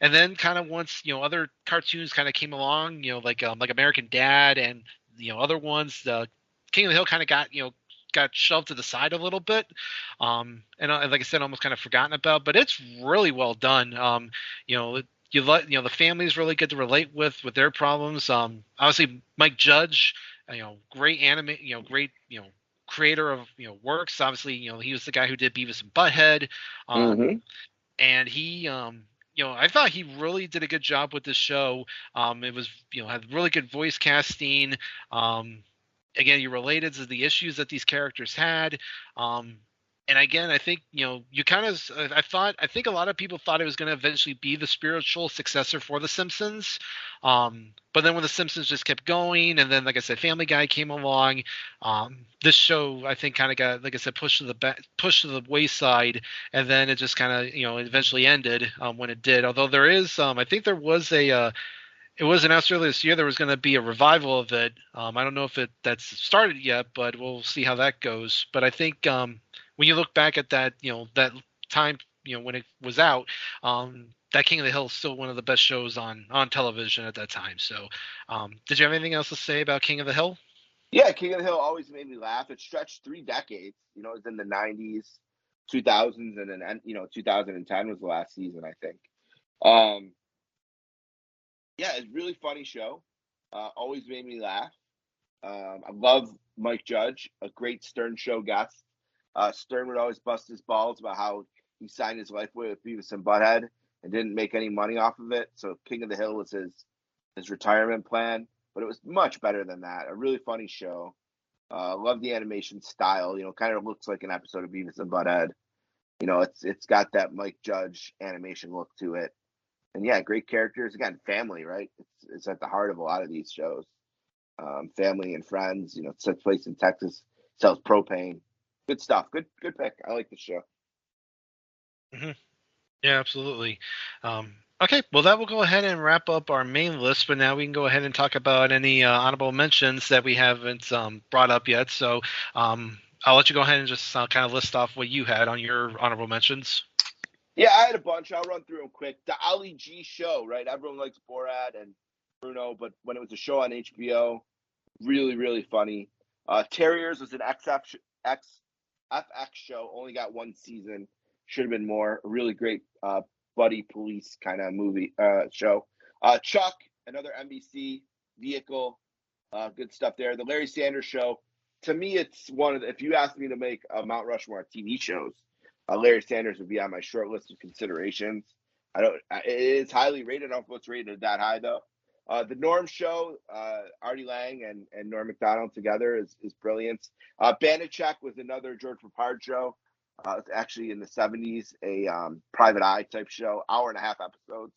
then kind of once other cartoons kind of came along. Like American Dad and other ones. The King of the Hill kind of got shoved to the side a little bit, and like I said, almost kind of forgotten about. But it's really well done. The family is really good to relate with their problems. Obviously, Mike Judge, great great creator of works. Obviously, he was the guy who did Beavis and Butthead, and he. I thought he really did a good job with this show. It was, had really good voice casting. Again, you related to the issues that these characters had. And again, I think, you kind of, I think a lot of people thought it was going to eventually be the spiritual successor for The Simpsons. But then when The Simpsons just kept going, and then, like I said, Family Guy came along, this show, I think, kind of got, like I said, pushed to the wayside. And then it just kind of, eventually ended when it did. Although there is, I think there was it was announced earlier this year there was going to be a revival of it. I don't know if that's started yet, but we'll see how that goes. But I think when you look back at that, that time, when it was out, that King of the Hill is still one of the best shows on television at that time. So, did you have anything else to say about King of the Hill? Yeah, King of the Hill always made me laugh. It stretched 3 decades. It was in the 90s, 2000s, and then 2010 was the last season, I think. Yeah, it's a really funny show. Always made me laugh. I love Mike Judge, a great Stern Show guest. Stern would always bust his balls about how he signed his life away with Beavis and Butthead and didn't make any money off of it. So King of the Hill was his retirement plan, but it was much better than that. A really funny show. Love the animation style. Kind of looks like an episode of Beavis and Butthead. It's got that Mike Judge animation look to it. And yeah, great characters. Again, family, right? It's at the heart of a lot of these shows. Family and friends. It takes place in Texas. Sells propane. Good stuff. Good pick. I like the show. Mm-hmm. Yeah, absolutely. Okay, well, that will go ahead and wrap up our main list. But now we can go ahead and talk about any honorable mentions that we haven't brought up yet. So I'll let you go ahead and just kind of list off what you had on your honorable mentions. Yeah, I had a bunch. I'll run through them quick. The Ali G show, right? Everyone likes Borat and Bruno, but when it was a show on HBO, really, really funny. Terriers was an X FX show. Only got one season. Should have been more. A really great buddy police kind of movie show. Chuck, another NBC vehicle. Good stuff there. The Larry Sanders Show. To me, it's one of the, if you asked me to make a Mount Rushmore of TV shows, Larry Sanders would be on my short list of considerations. It is highly rated. I don't know if it's rated that high though. The Norm Show, Artie Lang and Norm Macdonald together is brilliant. Banachek was another George Papard show. It's actually in the 70s, a private eye type show, 1.5 hour episodes,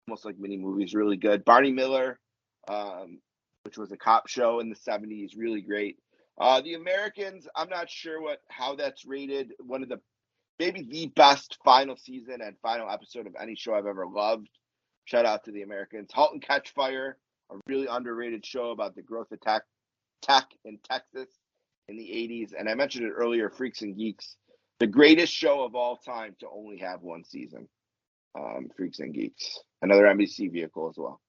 almost like mini movies, really good. Barney Miller, which was a cop show in the 70s, really great. The Americans, I'm not sure how that's rated. One of maybe the best final season and final episode of any show I've ever loved. Shout out to the Americans. Halt and Catch Fire, a really underrated show about the growth of tech in Texas in the 80s. And I mentioned it earlier, Freaks and Geeks, the greatest show of all time to only have one season. Freaks and Geeks, another NBC vehicle as well.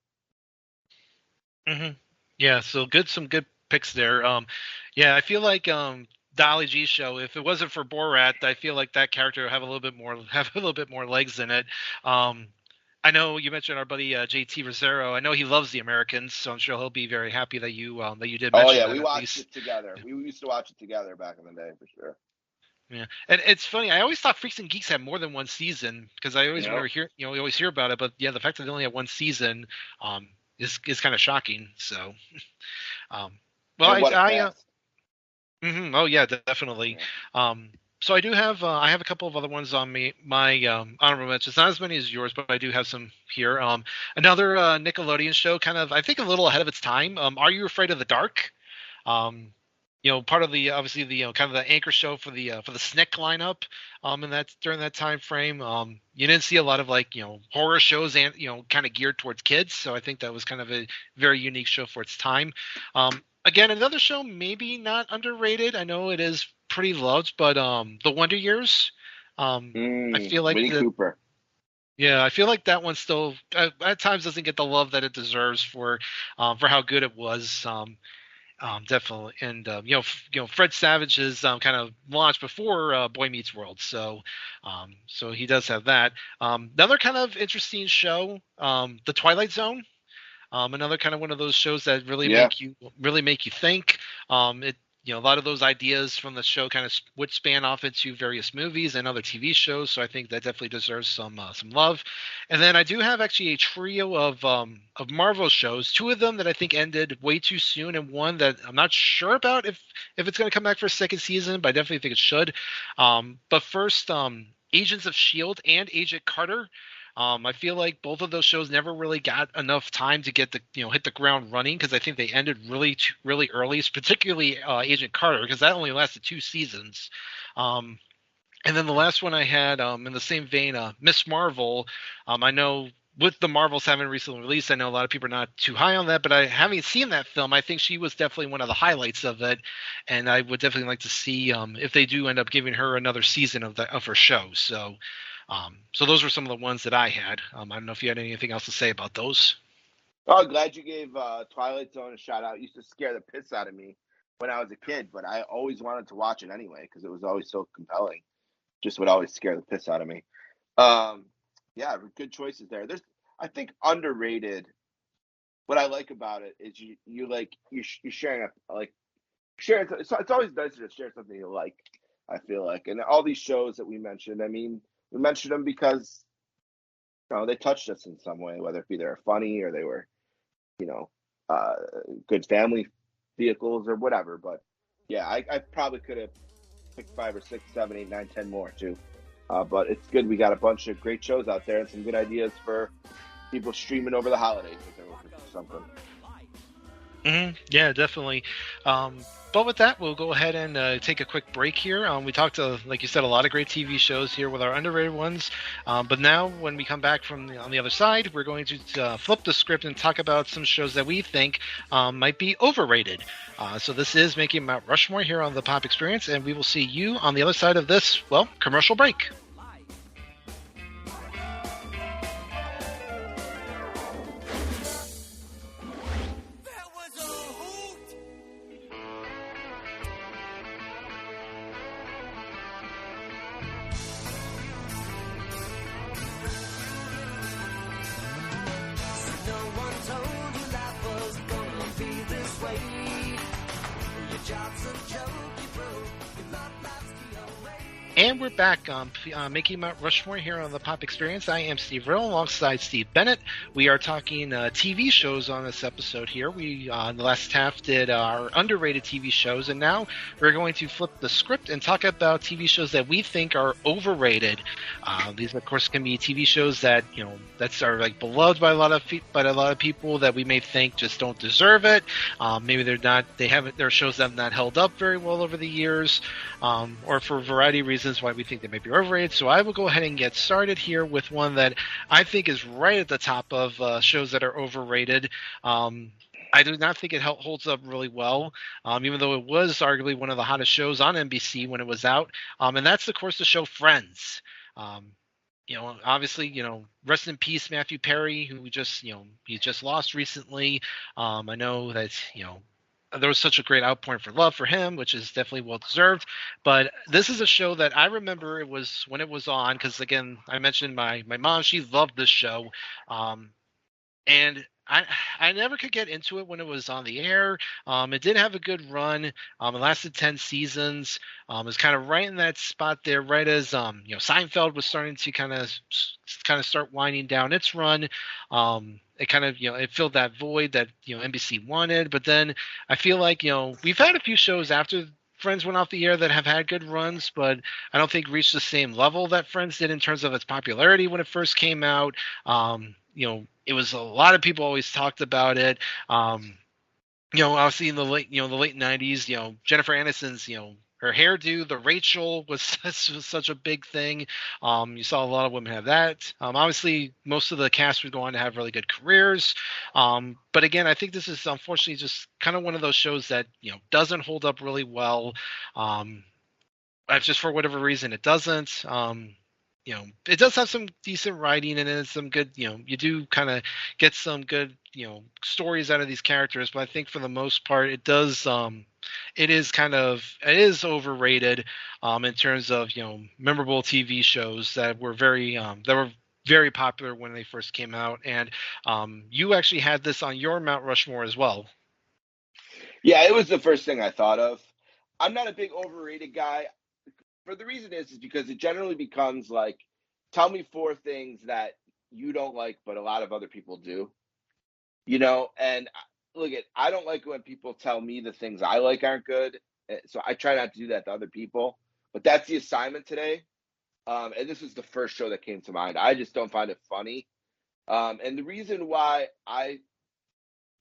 Mm-hmm. Yeah, so some good picks there. I feel like the Ali G show, if it wasn't for Borat, I feel like that character would have a little bit more legs in it. I know you mentioned our buddy JT Rosero. I know he loves the Americans, so I'm sure he'll be very happy that you did mention that. Oh yeah, we watched it together. We used to watch it together back in the day for sure. Yeah, and it's funny. I always thought Freaks and Geeks had more than one season because I always we always hear about it. But yeah, the fact that they only had one season is kind of shocking. So, oh yeah, definitely. Yeah. So I do have I have a couple of other ones on my honorable mentions. Not as many as yours, but I do have some here. Another Nickelodeon show, kind of I think a little ahead of its time. Are You Afraid of the Dark? Part of the obviously the kind of the anchor show for the SNCC lineup. And that's during that time frame. You didn't see a lot of horror shows and kind of geared towards kids. So I think that was kind of a very unique show for its time. Again, another show maybe not underrated. I know it is pretty loved, but The Wonder Years. I feel like Winnie Cooper. Yeah, I feel like that one still at times doesn't get the love that it deserves for how good it was. Definitely, and Fred Savage's kind of launched before Boy Meets World, so he does have that. Another kind of interesting show, The Twilight Zone. Another kind of one of those shows that really make you think. A lot of those ideas from the show kind of would span off into various movies and other TV shows. So I think that definitely deserves some love. And then I do have actually a trio of Marvel shows. Two of them that I think ended way too soon, and one that I'm not sure about if it's going to come back for a second season, but I definitely think it should. But first, Agents of S.H.I.E.L.D. and Agent Carter. I feel like both of those shows never really got enough time to get hit the ground running because I think they ended really early, particularly Agent Carter because that only lasted 2 seasons. And then the last one I had in the same vein, Miss Marvel. I know with the Marvels having recently released, I know a lot of people are not too high on that, but I having seen that film, I think she was definitely one of the highlights of it, and I would definitely like to see if they do end up giving her another season of her show. So those were some of the ones that I had. I don't know if you had anything else to say about those. Oh, glad you gave Twilight Zone a shout out. It used to scare the piss out of me when I was a kid, but I always wanted to watch it anyway because it was always so compelling. Just would always scare the piss out of me. Yeah, good choices there. There's, I think, underrated. What I like about it is you're sharing share. It's always nice to share something you like. I feel like, and all these shows that we mentioned. I mean, we mentioned them because they touched us in some way, whether it be they were funny or they were, good family vehicles or whatever. But yeah, I probably could have picked 5 or 6, 7, 8, 9, 10 more too. But it's good. We got a bunch of great shows out there and some good ideas for people streaming over the holidays if they're looking for something. Mm-hmm. Yeah, definitely. But with that, we'll go ahead and take a quick break here. We talked, like you said, a lot of great TV shows here with our underrated ones. But now, when we come back on the other side, we're going to flip the script and talk about some shows that we think might be overrated. So this is Making Mount Rushmore here on the Pop Experience, and we will see you on the other side of this, commercial break. And we're back on Making Mount Rushmore here on the Pop Experience. I am Steve Riddle alongside Steve Bennett. We are talking TV shows on this episode here. We, in the last half, did our underrated TV shows, and now we're going to flip the script and talk about TV shows that we think are overrated. These, of course, can be TV shows that, that are like beloved by a lot of people that we may think just don't deserve it. Maybe their shows have not held up very well over the years, or for a variety of reasons why we think they may be overrated. So I will go ahead and get started here with one that I think is right at the top of shows that are overrated. I do not think it holds up really well, even though it was arguably one of the hottest shows on NBC when it was out. And that's, of course, the show Friends. Obviously, rest in peace, Matthew Perry, who he just lost recently. I know that, there was such a great outpouring for love for him, which is definitely well deserved. But this is a show that I remember it was when it was on, because again, I mentioned my mom, she loved this show. And I never could get into it when it was on the air. It did have a good run. It lasted 10 seasons. It was kind of right in that spot there, right as Seinfeld was starting to kind of start winding down its run. It kind of it filled that void that NBC wanted. But then I feel like we've had a few shows after Friends went off the air that have had good runs, but I don't think reached the same level that Friends did in terms of its popularity when it first came out. It was a lot of people always talked about it. Obviously in the late 90s, Jennifer Aniston's, her hairdo, the Rachel was such a big thing. You saw a lot of women have that. Obviously, most of the cast would go on to have really good careers. But again, I think this is unfortunately just kind of one of those shows that, doesn't hold up really well. Just for whatever reason, it doesn't. It does have some decent writing in it, some good, you do kind of get some good, stories out of these characters, but I think for the most part, it is overrated, in terms of, memorable TV shows that were very popular when they first came out. And, you actually had this on your Mount Rushmore as well. Yeah, it was the first thing I thought of. I'm not a big overrated guy. For the reason is because it generally becomes like, tell me 4 things that you don't like, but a lot of other people do. And look, I don't like when people tell me the things I like aren't good. So I try not to do that to other people. But that's the assignment today. And this is the first show that came to mind. I just don't find it funny. And the reason why I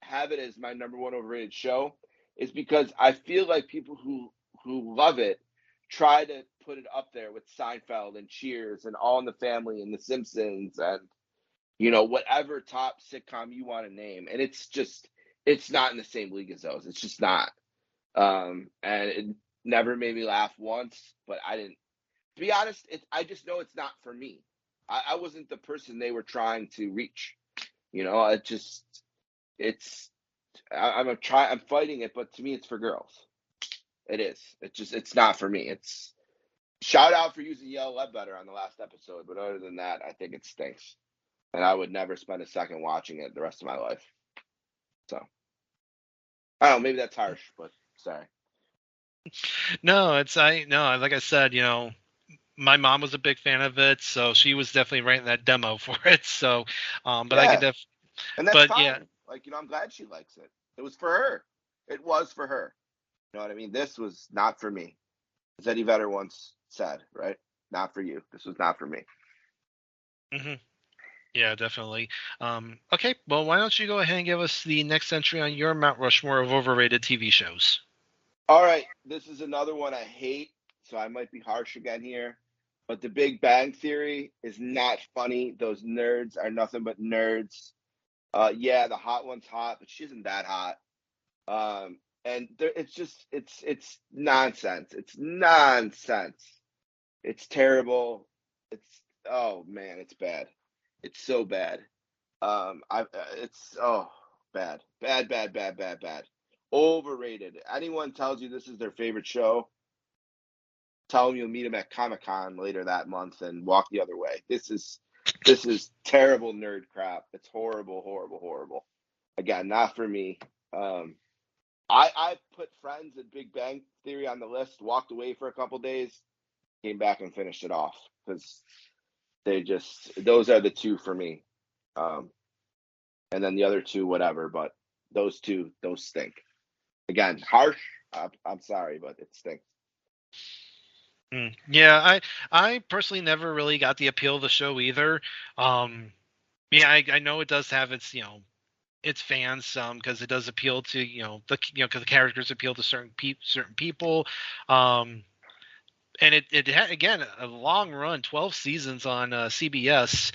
have it as my number 1 overrated show is because I feel like people who love it try to put it up there with Seinfeld and Cheers and All in the Family and The Simpsons and whatever top sitcom you want to name, and it's not in the same league as those. It's just not. And it never made me laugh once, but I didn't. To be honest, I just know it's not for me. I wasn't the person they were trying to reach. I'm fighting it, but to me, it's for girls. It is. It's not for me. It's shout out for using Yellow Ledbetter on the last episode, but other than that, I think it stinks, and I would never spend a second watching it the rest of my life. So I don't know. Maybe that's harsh, but sorry. No, like I said, my mom was a big fan of it, so she was definitely writing that demo for it. So, but yeah. I could and that's fine. Yeah. I'm glad she likes it. It was for her. It was for her. You know what I mean? This was not for me. As Eddie Vedder once said, right? Not for you. This was not for me. Mm-hmm. Yeah, definitely. Okay, well, why don't you go ahead and give us the next entry on your Mount Rushmore of overrated TV shows? All right, this is another one I hate, so I might be harsh again here. But The Big Bang Theory is not funny. Those nerds are nothing but nerds. Yeah, the hot one's hot, but she isn't that hot. And it's nonsense. It's nonsense. It's terrible. Oh man, it's bad. It's so bad. Bad. Overrated. Anyone tells you this is their favorite show, tell them you'll meet them at Comic-Con later that month and walk the other way. This is terrible nerd crap. It's horrible. Again, not for me. I put Friends and Big Bang Theory on the list, walked away for a couple days. came back and finished it off because those are the two for me. And then the other two, whatever, but those stink. Again, harsh. I'm sorry, but it stinks. Yeah, I personally never really got the appeal of the show either. Yeah, I know it does have its its fans because it does appeal to because the characters appeal to certain people. And it had, again, a long run, 12 seasons on CBS.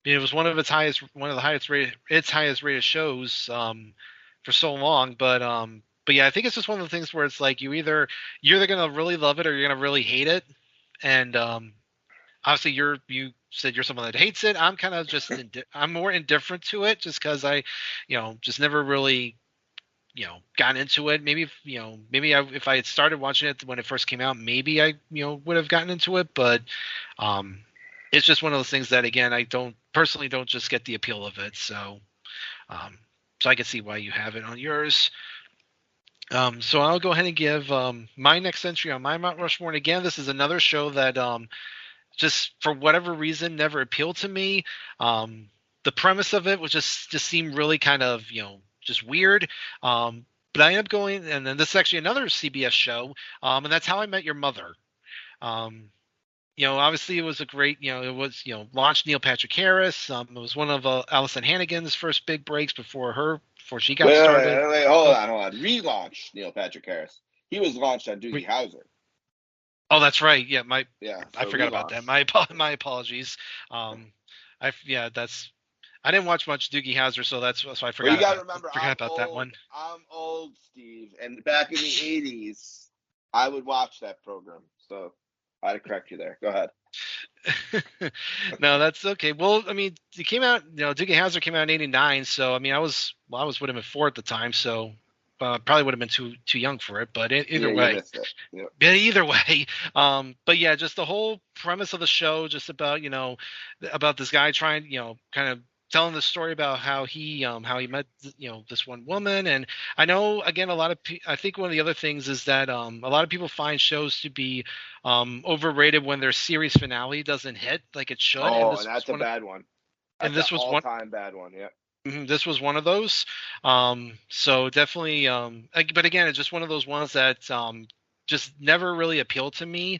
It was one of the highest rated shows for so long. But yeah, I think it's just one of the things where it's like you're either gonna really love it or you're gonna really hate it. And obviously you said you're someone that hates it. I'm kind of just I'm more indifferent to it just because I just never really got into it. Maybe if I had started watching it when it first came out, maybe I would have gotten into it. But it's just one of those things that, again, I don't just get the appeal of it. So I can see why you have it on yours. So I'll go ahead and give my next entry on my Mount Rushmore. And again, this is another show that just for whatever reason never appealed to me. The premise of it was just seemed really kind of just weird. But I ended up going, and then this is actually another CBS show, and that's How I Met Your Mother. Obviously it was a great, it was, launched Neil Patrick Harris. It was one of Allison Hannigan's first big breaks before she got started. Wait, hold on. Relaunched Neil Patrick Harris. He was launched on Doogie Howser. Oh, that's right. Yeah, I forgot about that. My apologies. I didn't watch much Doogie Howser, so I forgot. Well, you got to remember, that one. I'm old, Steve, and back in the '80s, I would watch that program. So I had to correct you there. Go ahead. No, that's okay. Well, I mean, it came out. Doogie Howser came out in '89, so I mean, I was with him at 4 at the time, so probably would have been too young for it. But either way, yeah, either way. But yeah, just the whole premise of the show, just about about this guy trying, kind of telling the story about how he met this one woman. And I know, again, I think one of the other things is that a lot of people find shows to be overrated when their series finale doesn't hit like it should. Oh, and that's a bad one. And this was all-time bad one. Yeah. This was one of those. So definitely, but again, it's just one of those ones that just never really appealed to me.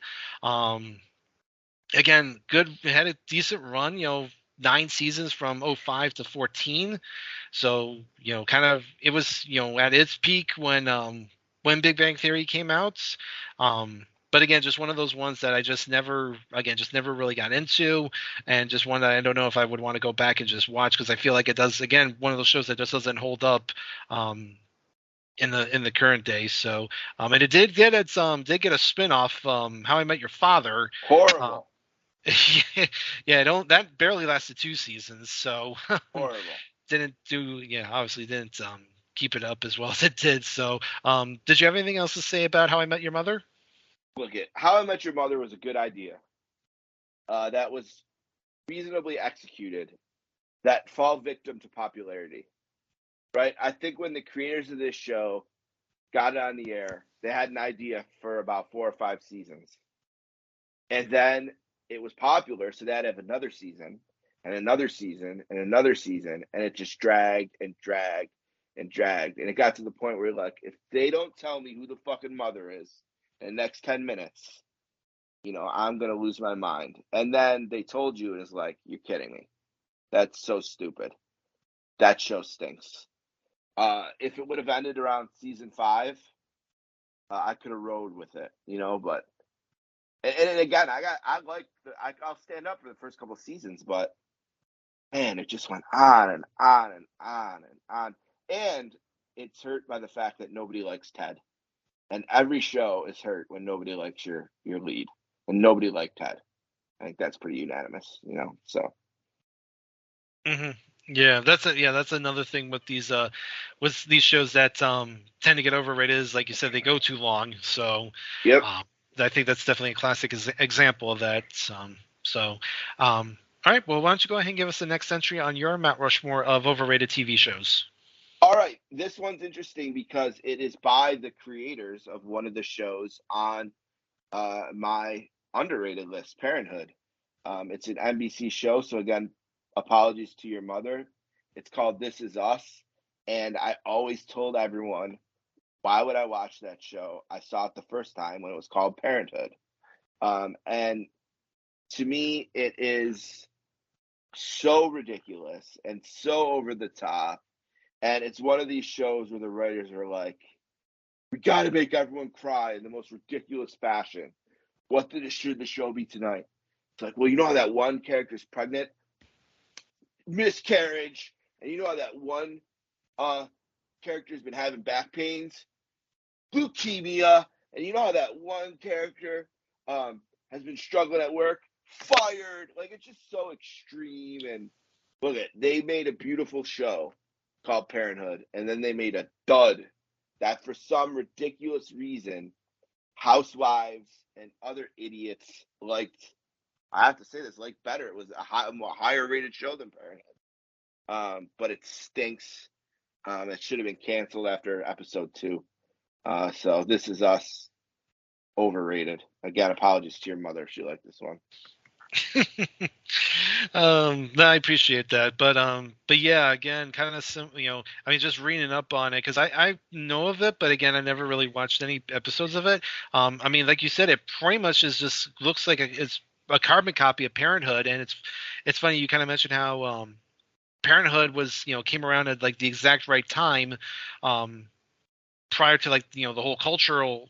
Again, had a decent run, 9 seasons from 05 to 14. So, kind of, it was, at its peak when Big Bang Theory came out. But again, just one of those ones that I just never really got into, and just one that I don't know if I would want to go back and just watch, because I feel like it does, again, one of those shows that just doesn't hold up in the current day. So, and it did get a spinoff, How I Met Your Father. Horrible. Yeah, that barely lasted 2 seasons, so horrible. Obviously didn't keep it up as well as it did. So, did you have anything else to say about How I Met Your Mother? Look, How I Met Your Mother was a good idea. That was reasonably executed. That fall victim to popularity, right? I think when the creators of this show got it on the air, they had an idea for about 4 or 5 seasons, and then it was popular, so they'd have another season and another season and another season, and it just dragged and dragged and dragged. And it got to the point where, like, if they don't tell me who the fucking mother is in the next 10 minutes, I'm going to lose my mind. And then they told you, and it's like, you're kidding me. That's so stupid. That show stinks. If it would have ended around season 5, I could have rode with it, but. And again, I'll stand up for the first couple of seasons, but man, it just went on and on and on and on. And it's hurt by the fact that nobody likes Ted. And every show is hurt when nobody likes your lead. And nobody liked Ted. I think that's pretty unanimous, so. Mm-hmm. Yeah, that's another thing with these shows that tend to get overrated is, like you said, they go too long. So yep. I think that's definitely a classic example of that. All right. Well, why don't you go ahead and give us the next entry on your Mount Rushmore of overrated TV shows? All right. This one's interesting because it is by the creators of one of the shows on my underrated list, Parenthood. It's an NBC show, so again, apologies to your mother. It's called This Is Us, and I always told everyone, why would I watch that show? I saw it the first time when it was called Parenthood. And to me, it is so ridiculous and so over the top. And it's one of these shows where the writers are like, we got to make everyone cry in the most ridiculous fashion. Should the show be tonight? It's like, well, you know how that one character's pregnant? Miscarriage. And you know how that one character's been having back pains? Leukemia. And you know how that one character has been struggling at work? Fired. Like, it's just so extreme. And look they made a beautiful show called Parenthood, and then they made a dud that for some ridiculous reason housewives and other idiots liked. I have to say this, like better. It was a more higher rated show than Parenthood, but it stinks. It should have been canceled after episode 2. So This Is Us, overrated. Again, apologies to your mother if she liked this one. No, I appreciate that, but yeah, again, kind of I mean, just reading up on it because I know of it, but again, I never really watched any episodes of it. I mean, like you said, it pretty much looks like it's a carbon copy of Parenthood, and it's funny you kind of mentioned how Parenthood was came around at like the exact right time. Prior to like the whole cultural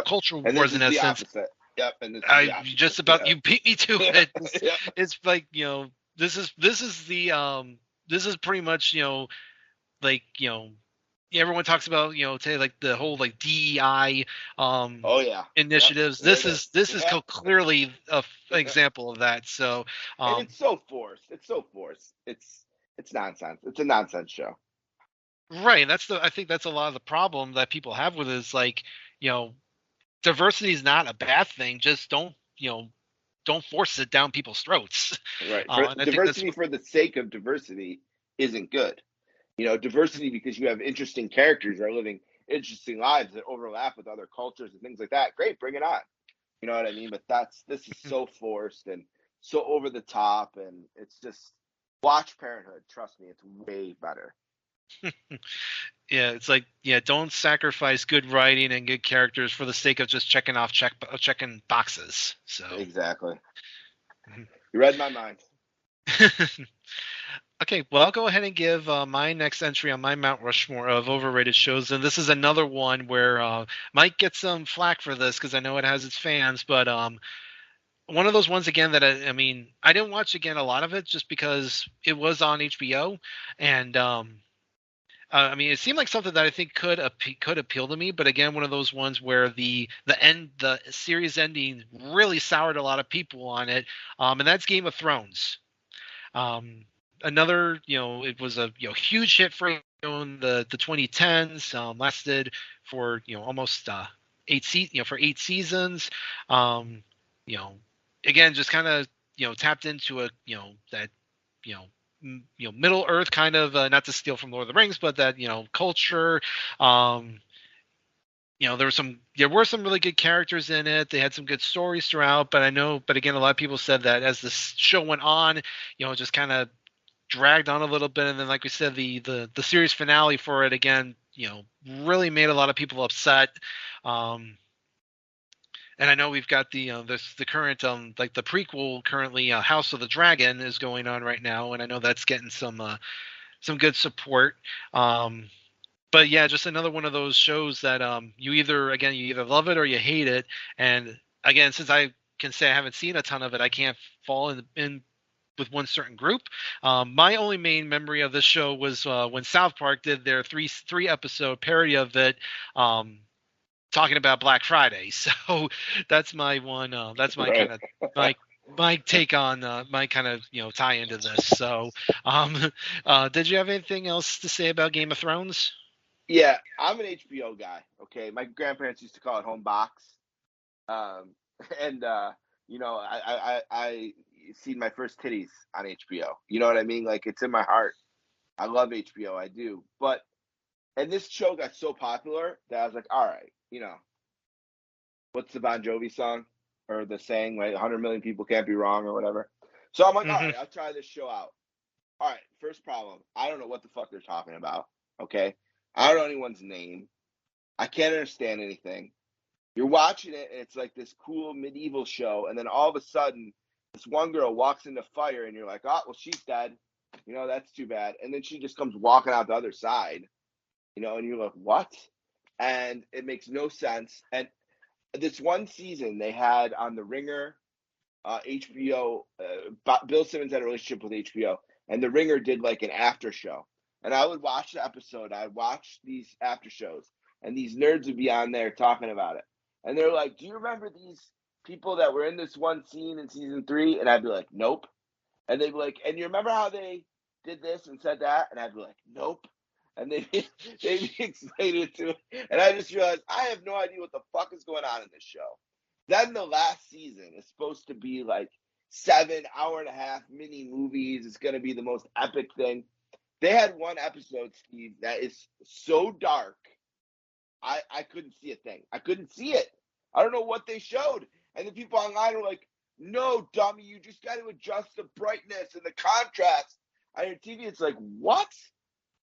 culture and wars in a sense. Opposite. Yep, and I just about you beat me to it. It's like this is pretty much like everyone talks about today like the whole like DEI initiatives. Yep. This is clearly an example of that. So and it's so forced. It's nonsense. It's a nonsense show. Right. I think that's a lot of the problem that people have with it is like diversity is not a bad thing. Just don't force it down people's throats. Right. Diversity for the sake of diversity isn't good. Diversity because you have interesting characters that are living interesting lives that overlap with other cultures and things like that. Great, bring it on. You know what I mean? But this is so forced and so over the top, and it's just watch Parenthood. Trust me, it's way better. Yeah, it's like don't sacrifice good writing and good characters for the sake of just checking boxes. So exactly, you read my mind. Okay, well, I'll go ahead and give my next entry on my Mount Rushmore of overrated shows, and this is another one where might get some flack for this because I know it has its fans, but one of those ones again that I mean I didn't watch again a lot of it just because it was on HBO, and I mean, it seemed like something that I think could appeal to me, but again, one of those ones where the series ending really soured a lot of people on it, and that's Game of Thrones. Another, it was a huge hit for in the 2010s. Lasted for almost 8 seasons. Again, just kind of tapped into a that Middle Earth kind of not to steal from Lord of the Rings, but that culture. There were some really good characters in it. They had some good stories throughout, but again, a lot of people said that as the show went on, it just kind of dragged on a little bit, and then like we said, the series finale for it again, really made a lot of people upset. And I know we've got the current like the prequel currently, House of the Dragon is going on right now, and I know that's getting some good support. But yeah, just another one of those shows that you either love it or you hate it. And again, since I can say I haven't seen a ton of it, I can't fall in with one certain group. My only main memory of this show was when South Park did their three episode parody of it. Talking about Black Friday, so that's my one. That's my kind of my take on my kind of tie into this. So, did you have anything else to say about Game of Thrones? Yeah, I'm an HBO guy. Okay, my grandparents used to call it home box, and I seen my first titties on HBO. You know what I mean? Like it's in my heart. I love HBO. I do, and this show got so popular that I was like, all right, what's the Bon Jovi song or the saying, like 100 million people can't be wrong or whatever. So I'm like, all right, I'll try this show out. All right, first problem, I don't know what the fuck they're talking about. Okay, I don't know anyone's name. I can't understand anything. You're watching it, and it's like this cool medieval show, and then all of a sudden, this one girl walks into fire, and you're like, oh, well, she's dead. You know, that's too bad. And then she just comes walking out the other side, you know, and you're like, what? And it makes no sense. And this one season they had on The Ringer, HBO, Bill Simmons had a relationship with HBO, and The Ringer did like an after show. And I would watch the episode. I'd watch these after shows, and these nerds would be on there talking about it. And they're like, do you remember these people that were in this one scene in season 3? And I'd be like, nope. And they'd be like, and you remember how they did this and said that? And I'd be like, nope. And they'd explain it to me. And I just realized I have no idea what the fuck is going on in this show. Then the last season is supposed to be like 7 hour-and-a-half mini movies. It's going to be the most epic thing. They had one episode, Steve, that is so dark. I couldn't see a thing. I couldn't see it. I don't know what they showed. And the people online were like, no, dummy, you just got to adjust the brightness and the contrast on your TV. It's like, what?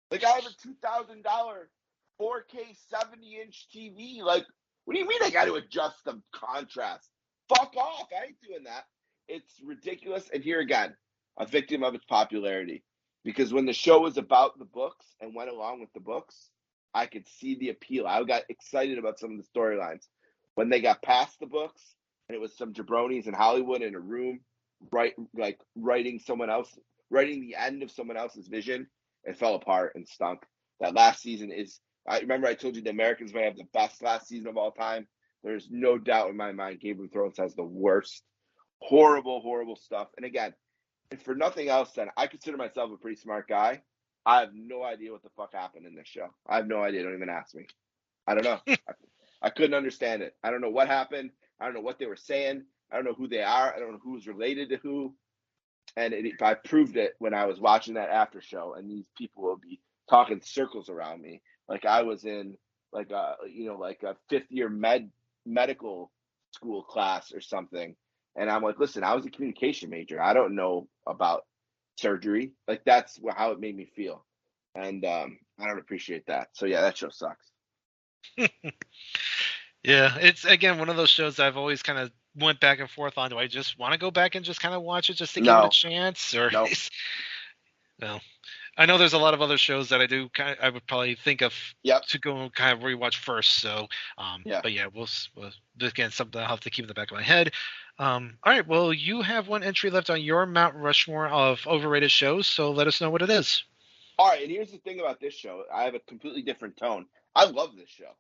Like, I have a $2,000 4K 70-inch TV. Like, what do you mean I got to adjust the contrast? Fuck off. I ain't doing that. It's ridiculous. And here again, a victim of its popularity. Because when the show was about the books and went along with the books, I could see the appeal. I got excited about some of the storylines. When they got past the books, and it was some jabronis in Hollywood in a room, writing the end of someone else's vision, it fell apart and stunk. That last season is, I remember I told you the Americans may have the best last season of all time. There's no doubt in my mind Game of Thrones has the worst. Horrible, horrible stuff. And again, if for nothing else, then I consider myself a pretty smart guy. I have no idea what the fuck happened in this show. I have no idea. Don't even ask me. I don't know. I couldn't understand it. I don't know what happened. I don't know what they were saying. I don't know who they are. I don't know who's related to who. And I proved it when I was watching that after show, and these people will be talking circles around me, like I was in like a fifth year medical school class or something. And I'm like, listen, I was a communication major. I don't know about surgery. Like, that's how it made me feel. And I don't appreciate that. So yeah, that show sucks. Yeah, it's again one of those shows that I've always kind of went back and forth on. Do I just want to go back and just kind of watch it just to give it a chance, or no? No, I know there's a lot of other shows that I would probably think of to go and kind of rewatch first. So, but yeah, we'll again something I'll have to keep in the back of my head. All right, well, you have one entry left on your Mount Rushmore of overrated shows, so let us know what it is. All right, and here's the thing about this show. I have a completely different tone. I love this show.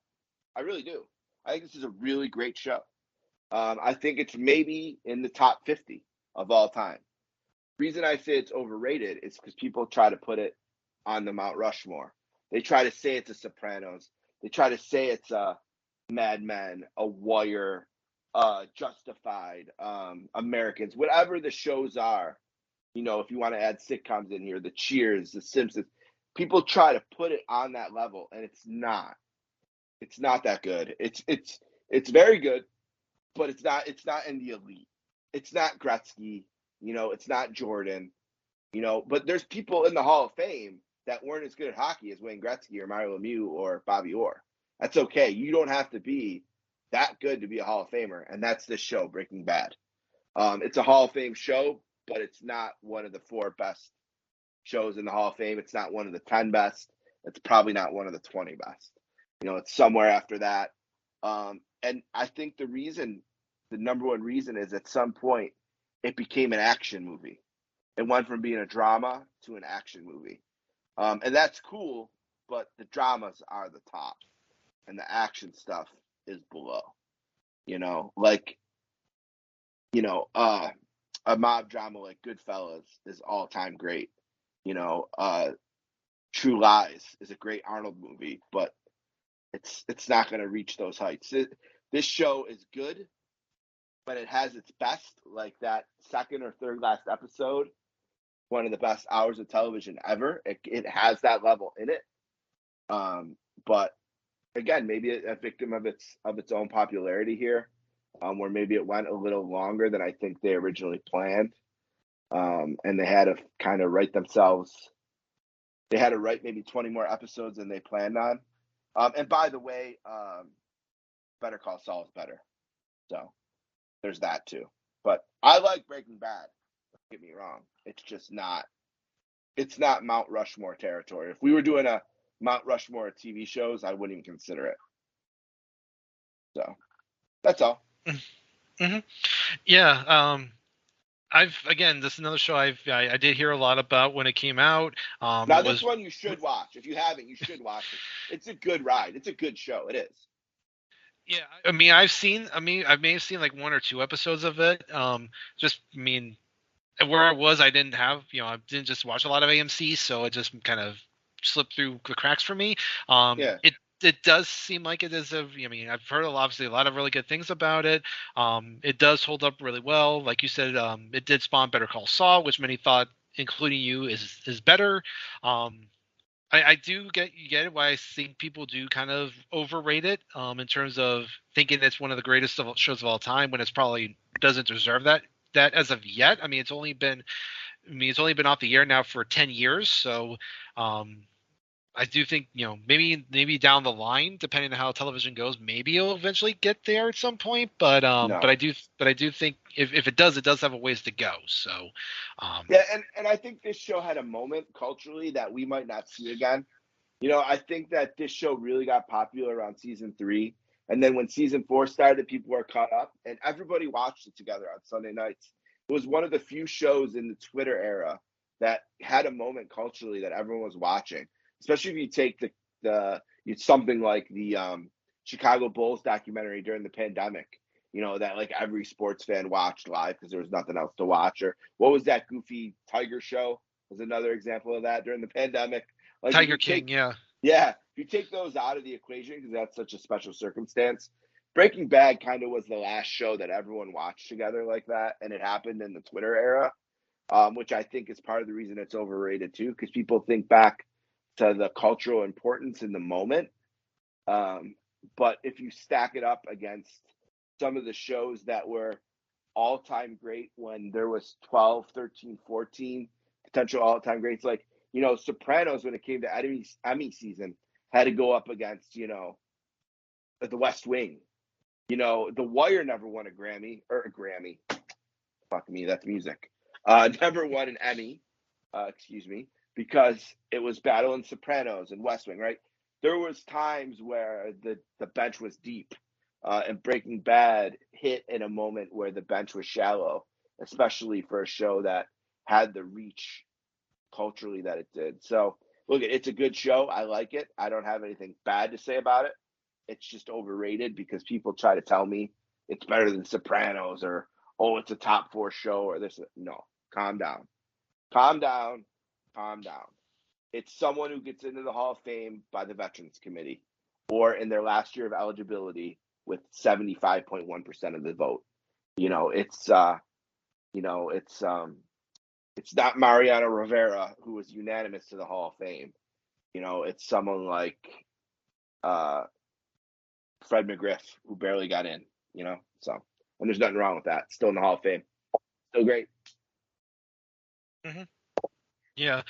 I really do. I think this is a really great show. I think it's maybe in the top 50 of all time. The reason I say it's overrated is because people try to put it on the Mount Rushmore. They try to say it's a Sopranos. They try to say it's a Mad Men, a Wire, Justified, Americans, whatever the shows are. You know, if you want to add sitcoms in here, the Cheers, the Simpsons, people try to put it on that level, and it's not. It's not that good. It's very good, but it's not in the elite. It's not Gretzky, you know, it's not Jordan, you know, but there's people in the Hall of Fame that weren't as good at hockey as Wayne Gretzky or Mario Lemieux or Bobby Orr. That's okay. You don't have to be that good to be a Hall of Famer, and that's this show, Breaking Bad. It's a Hall of Fame show, but it's not one of the 4 best shows in the Hall of Fame. It's not one of the 10 best. It's probably not one of the 20 best. You know, it's somewhere after that. And I think the number one reason is at some point it became an action movie. It went from being a drama to an action movie. And that's cool, but the dramas are the top and the action stuff is below. You know, like, you know, a mob drama like Goodfellas is all time great. You know, True Lies is a great Arnold movie, but it's not going to reach those heights. This show is good, but it has its best, like that second or third last episode, one of the best hours of television ever. It has that level in it. But again, maybe a victim of its own popularity here. where maybe it went a little longer than I think they originally planned. And they had to kind of write themselves. They had to write maybe 20 more episodes than they planned on. And by the way, Better Call Saul is better. So there's that too. But I like Breaking Bad. Don't get me wrong. It's just not. It's not Mount Rushmore territory. If we were doing a Mount Rushmore of TV shows, I wouldn't even consider it. So that's all. Mm-hmm. Yeah. This is another show I did hear a lot about when it came out. Now this one you should watch. If you haven't, you should watch it. It's a good ride. It's a good show. It is. Yeah, I may have seen like one or two episodes of it. Where I was, I didn't just watch a lot of AMC, so it just kind of slipped through the cracks for me. Yeah. It does seem like it is I've heard obviously a lot of really good things about it. It does hold up really well. Like you said, it did spawn Better Call Saul, which many thought, including you, is better. I do get it why I think people do kind of overrate it in terms of thinking it's one of the greatest shows of all time when it's probably doesn't deserve that as of yet. I mean, it's only been off the air now for 10 years, so I do think maybe down the line, depending on how television goes, maybe it'll eventually get there at some point. But No. but I do think if it does have a ways to go. So yeah, and I think this show had a moment culturally that we might not see again. I think that this show really got popular around season 3, and then when season 4 started, people were caught up, and everybody watched it together on Sunday nights. It was one of the few shows in the Twitter era that had a moment culturally that everyone was watching. Especially if you take something like the Chicago Bulls documentary during the pandemic, that like every sports fan watched live because there was nothing else to watch. Or what was that goofy Tiger show? Was another example of that during the pandemic. Like Tiger King, yeah. Yeah, if you take those out of the equation because that's such a special circumstance, Breaking Bad kind of was the last show that everyone watched together like that, and it happened in the Twitter era, which I think is part of the reason it's overrated too, because people think back to the cultural importance in the moment. But if you stack it up against some of the shows that were all-time great when there was 12, 13, 14 potential all-time greats, like, Sopranos, when it came to Emmy season, had to go up against, The West Wing. The Wire never won a Grammy. Fuck me, that's music. Never won an Emmy, excuse me, because it was battling Sopranos and West Wing, right? There was times where the bench was deep, and Breaking Bad hit in a moment where the bench was shallow, especially for a show that had the reach culturally that it did. So, look, it's a good show. I like it. I don't have anything bad to say about it. It's just overrated because people try to tell me it's better than Sopranos or, oh, it's a top 4 show or this. No, calm down. Calm down. Calm down. It's someone who gets into the Hall of Fame by the Veterans Committee or in their last year of eligibility with 75.1% of the vote. It's not Mariano Rivera, who was unanimous to the Hall of Fame. It's someone like Fred McGriff, who barely got in, So, and there's nothing wrong with that. Still in the Hall of Fame. Still great. Mm-hmm. Yeah.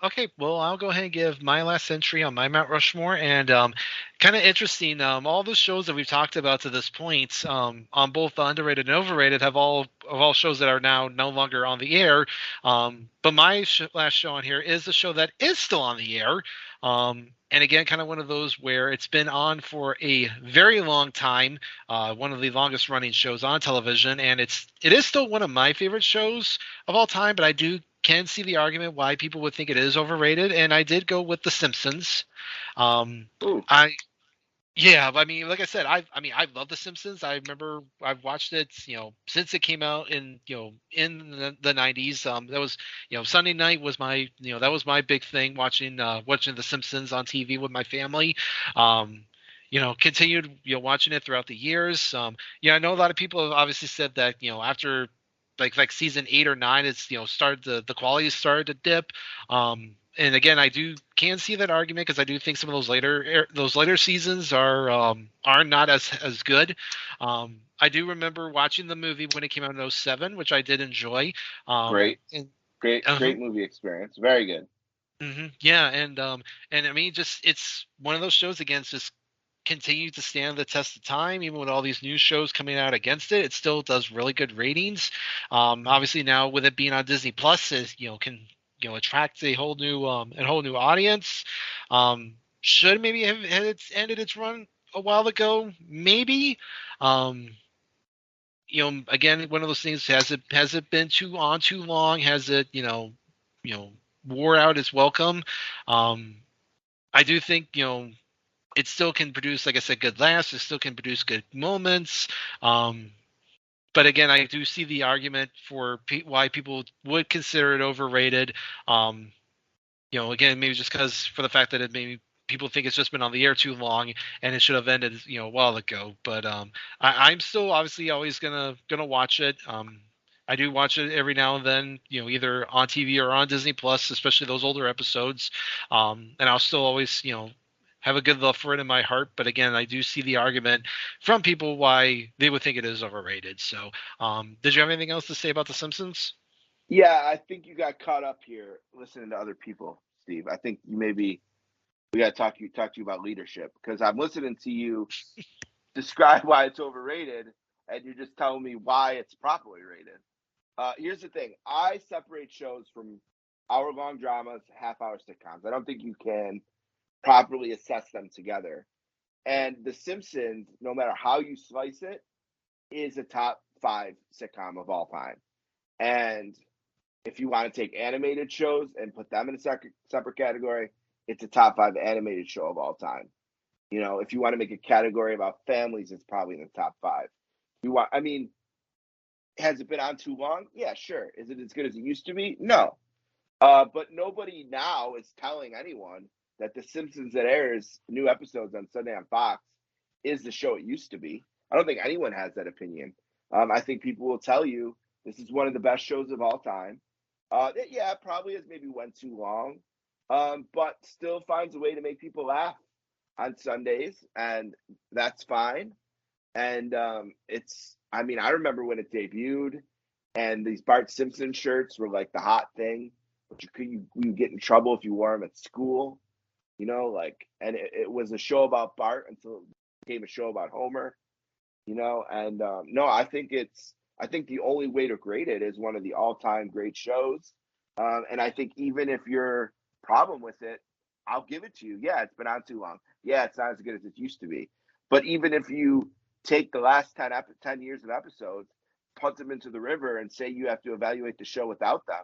Okay. Well, I'll go ahead and give my last entry on my Mount Rushmore, and kind of interesting. All the shows that we've talked about to this point, on both the underrated and overrated, have all shows that are now no longer on the air. But my last show on here is the show that is still on the air. And again, kind of one of those where it's been on for a very long time, one of the longest running shows on television, and it is still one of my favorite shows of all time. But I can see the argument why people would think it is overrated, and I did go with The Simpsons. I mean, like I said, I love The Simpsons. I remember I've watched it, since it came out in the 90s. That was, Sunday night was my, that was my big thing, watching The Simpsons on TV with my family. Continued, watching it throughout the years. I know a lot of people have obviously said that, after like season 8 or 9, it's, started the quality started to dip. And again, I can see that argument because I do think some of those later seasons are not as good. I do remember watching the movie when it came out in '07, which I did enjoy. Great, And uh great movie experience. Very good. yeah, and I mean, just it's one of those shows again. It's just continue to stand the test of time, even with all these new shows coming out against it. It still does really good ratings. Obviously now with it being on Disney Plus, is can attract a whole new audience. Should maybe have had ended its run a while ago, maybe. Um, Again, one of those things. Has it been too long? Has it wore out its welcome? I do think it still can produce, like I said, good laughs. It still can produce good moments. But again, I do see the argument for why people would consider it overrated. Again, maybe just because for the fact that it maybe people think it's just been on the air too long and it should have ended, a while ago. But I'm still obviously always gonna watch it. I do watch it every now and then, either on TV or on Disney Plus, especially those older episodes. And I'll still always, have a good love for it in my heart. But again, I do see the argument from people why they would think it is overrated. So, did you have anything else to say about The Simpsons? Yeah, I think you got caught up here listening to other people, Steve. I think we got to talk to you about leadership because I'm listening to you describe why it's overrated, and you're just telling me why it's properly rated. Here's the thing: I separate shows from hour-long dramas, half-hour sitcoms. I don't think you can properly assess them together. And The Simpsons, no matter how you slice it, is a top 5 sitcom of all time. And if you want to take animated shows and put them in a separate category, it's a top 5 animated show of all time. If you want to make a category about families, it's probably in the top 5. Has it been on too long? Yeah, sure. Is it as good as it used to be? No. But nobody now is telling anyone that The Simpsons that airs new episodes on Sunday on Fox is the show it used to be. I don't think anyone has that opinion. I think people will tell you this is one of the best shows of all time. It probably has maybe went too long, but still finds a way to make people laugh on Sundays, and that's fine. And I remember when it debuted, and these Bart Simpson shirts were like the hot thing, but you get in trouble if you wore them at school, and it was a show about Bart until it became a show about Homer, and no, I think the only way to grade it is one of the all-time great shows, and I think even if your problem with it, I'll give it to you. Yeah, it's been on too long. Yeah, it's not as good as it used to be. But even if you take the last 10 years of episodes, punt them into the river, and say you have to evaluate the show without them,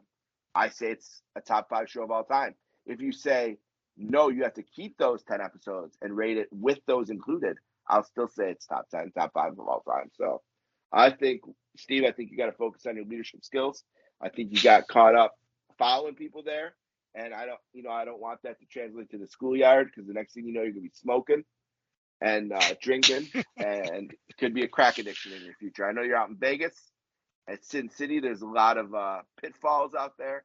I say it's a top 5 show of all time. If you say, no, you have to keep those 10 episodes and rate it with those included, I'll still say it's top 10, top 5 of all time. So I think, Steve, you got to focus on your leadership skills. I think you got caught up following people there. And I don't want that to translate to the schoolyard, because the next thing you know, you're going to be smoking and drinking, and it could be a crack addiction in your future. I know you're out in Vegas at Sin City. There's a lot of pitfalls out there,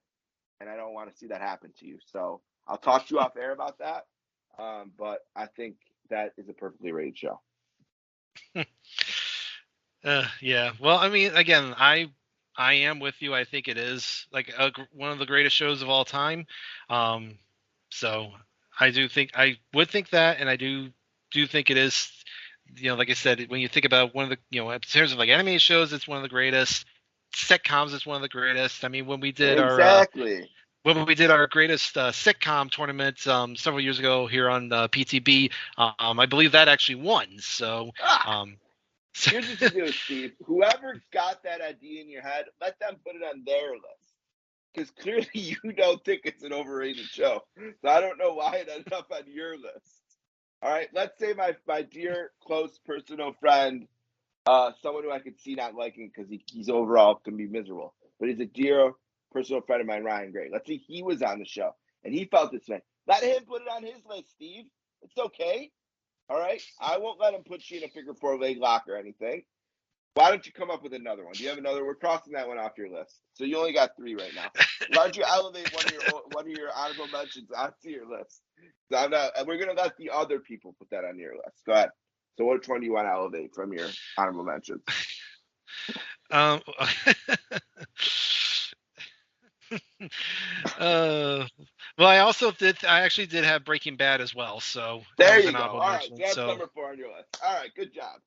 and I don't want to see that happen to you. So I'll talk to you off air about that. But I think that is a perfectly rated show. Yeah. Well, I mean, again, I am with you. I think it is like one of the greatest shows of all time. So I would think that, and I do think it is. Like I said, when you think about one of the, in terms of like animated shows, it's one of the greatest. Sitcoms is one of the greatest. I mean, when we did when we did our greatest sitcom tournament several years ago here on PTB, I believe that actually won. So. Here's what you do, Steve. Whoever got that idea in your head, let them put it on their list. Because clearly you don't think it's an overrated show. So I don't know why it ended up on your list. All right, let's say my dear, close, personal friend, someone who I could see not liking because he's overall can be miserable, but he's a dear, personal friend of mine, Ryan Gray. Let's say he was on the show and he felt this way. Let him put it on his list, Steve. It's okay. All right, I won't let him put you in a figure 4 leg lock or anything. Why don't you come up with another one? Do you have another? We're crossing that one off your list. So you only got 3 right now. Why don't you elevate one of your honorable mentions onto your list? I'm not, and we're gonna let the other people put that on your list. Go ahead. So which one do you want to elevate from your honorable mentions? Um, well, I actually did have Breaking Bad as well, so that There was you an go. honorable All right, mention. so that's So, number 4 on your list. All right, good job.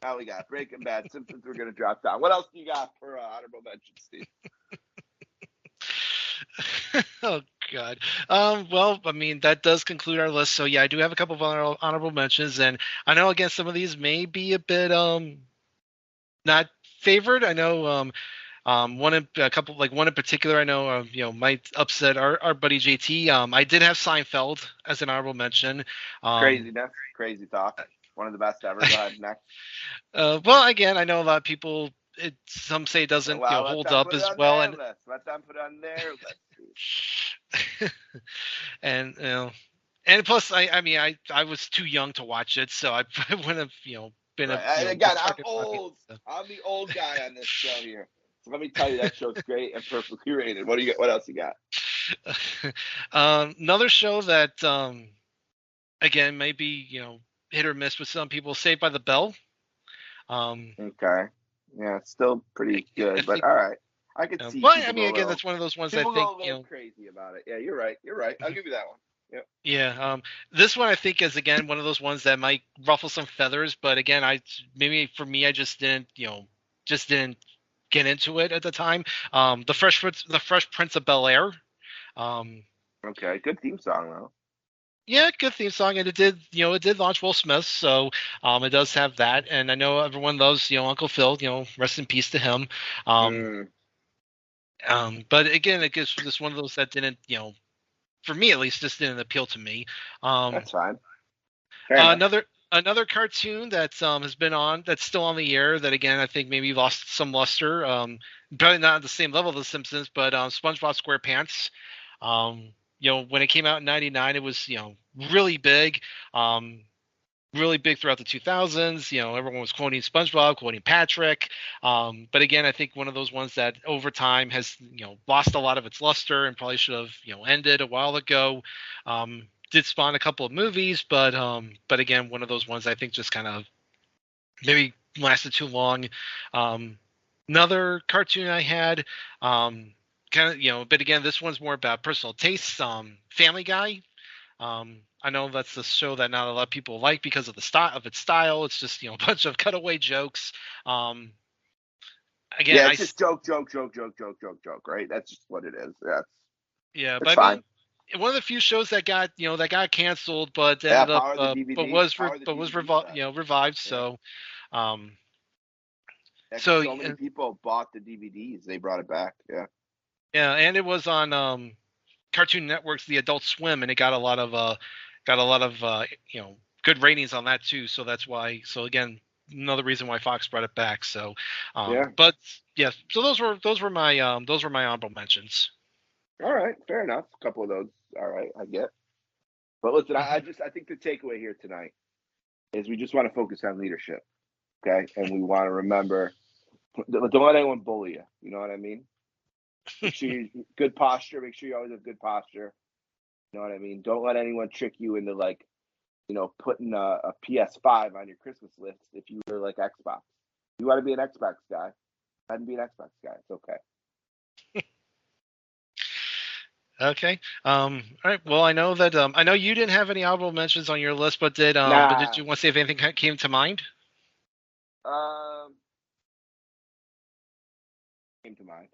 Now we got Breaking Bad. Simpsons, we're gonna drop down. What else do you got for honorable mentions, Steve? oh God. Well, I mean that does conclude our list. So yeah, I do have a couple of honorable mentions, and I know again some of these may be a bit not favored. I know one in particular I know might upset our buddy JT. I did have Seinfeld as an honorable mention. Craziness, crazy talk. One of the best ever. Go ahead, next. Well, again, I know a lot of people. Some say it doesn't Well, let hold them up put it as on well, their and list. Let them put it on their list. and and plus I mean I was too young to watch it, so I wouldn't have been Right. a And again, I'm target for a lot of people, old. so. I'm the old guy on this show here. So let me tell you, that show's great and perfectly rated. What do you got? What else you got? Another show that again might be hit or miss with some people, Saved by the Bell. Okay. Yeah, it's still pretty I good, but think, all right. I could see but I people mean go a again little that's one of those ones I people think go a little crazy about it. Yeah, you're right. You're right. I'll Mhm. give you that one. Yep. Yeah, this one I think is again one of those ones that might ruffle some feathers, but again, maybe for me I just didn't get into it at the time. The Fresh Prince of Bel Air. Um, Okay. Good theme song though. yeah, good theme song, and it did launch Will Smith, so it does have that, and I know everyone loves Uncle Phil. Rest in peace to him. Um, Mm, but again, it gets just one of those that didn't for me at least, just didn't appeal to me. that's fine. Fair enough. Another cartoon that's has been on that's still on the air that again I think maybe lost some luster. Probably not at the same level of The Simpsons, but SpongeBob SquarePants. When it came out in '99, it was really big. Really big throughout the 2000s. Everyone was quoting SpongeBob, quoting Patrick. But again, I think one of those ones that over time has lost a lot of its luster and probably should have ended a while ago. Did spawn a couple of movies, but again, one of those ones I think just kind of maybe lasted too long. Another cartoon I had, kind of but again, this one's more about personal tastes. Family Guy. I know that's the show that not a lot of people like because of the style of its style. It's just a bunch of cutaway jokes. Again, Yeah, it's just joke, right? That's just what it is. yeah, That's but I fine. mean, one of the few shows that got canceled, but Yeah, ended up, Power of the DVD. Power of the was DVD stuff. revived. Yeah. So, um, Yeah, 'cause so so many people bought the DVDs, they brought it back. Yeah. yeah, and it was on Cartoon Network's The Adult Swim, and it got a lot of good ratings on that too. So that's why. So again, another reason why Fox brought it back. So, Yeah. but yeah, so those were my honorable mentions. All right. Fair enough. A couple of those. All right. I get. But listen, I think the takeaway here tonight is we just want to focus on leadership. Okay. And we want to remember, don't let anyone bully you. You know what I mean? Make sure you good posture. Make sure you always have good posture. You know what I mean? Don't let anyone trick you into putting a PS5 on your Christmas list if you were like Xbox. You want to be an Xbox guy. Go ahead and be an Xbox guy. It's okay. Okay. All right. Well, I know that I know you didn't have any honorable mentions on your list, but did Nah. you want to see if anything came to mind? Came to mind.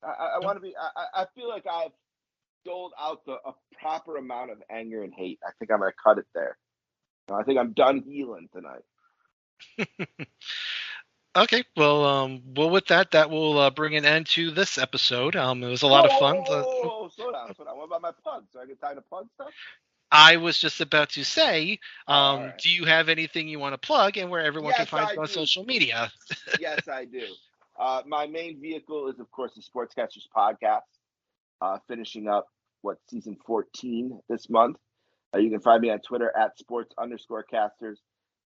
I want to be. I feel like I've doled out a proper amount of anger and hate. I think I'm gonna cut it there. I think I'm done healing tonight. Okay. Well, with that will bring an end to this episode. It was a lot of fun. Whoa, slow down. What about my plug? So I get time to plug stuff? I was just about to say, All right. do you have anything you want to plug and where everyone can Yes, find I you on do. social media? Yes, I do. My main vehicle is, of course, the Sportscasters podcast, finishing up season 14 this month. You can find me on Twitter at sports_casters.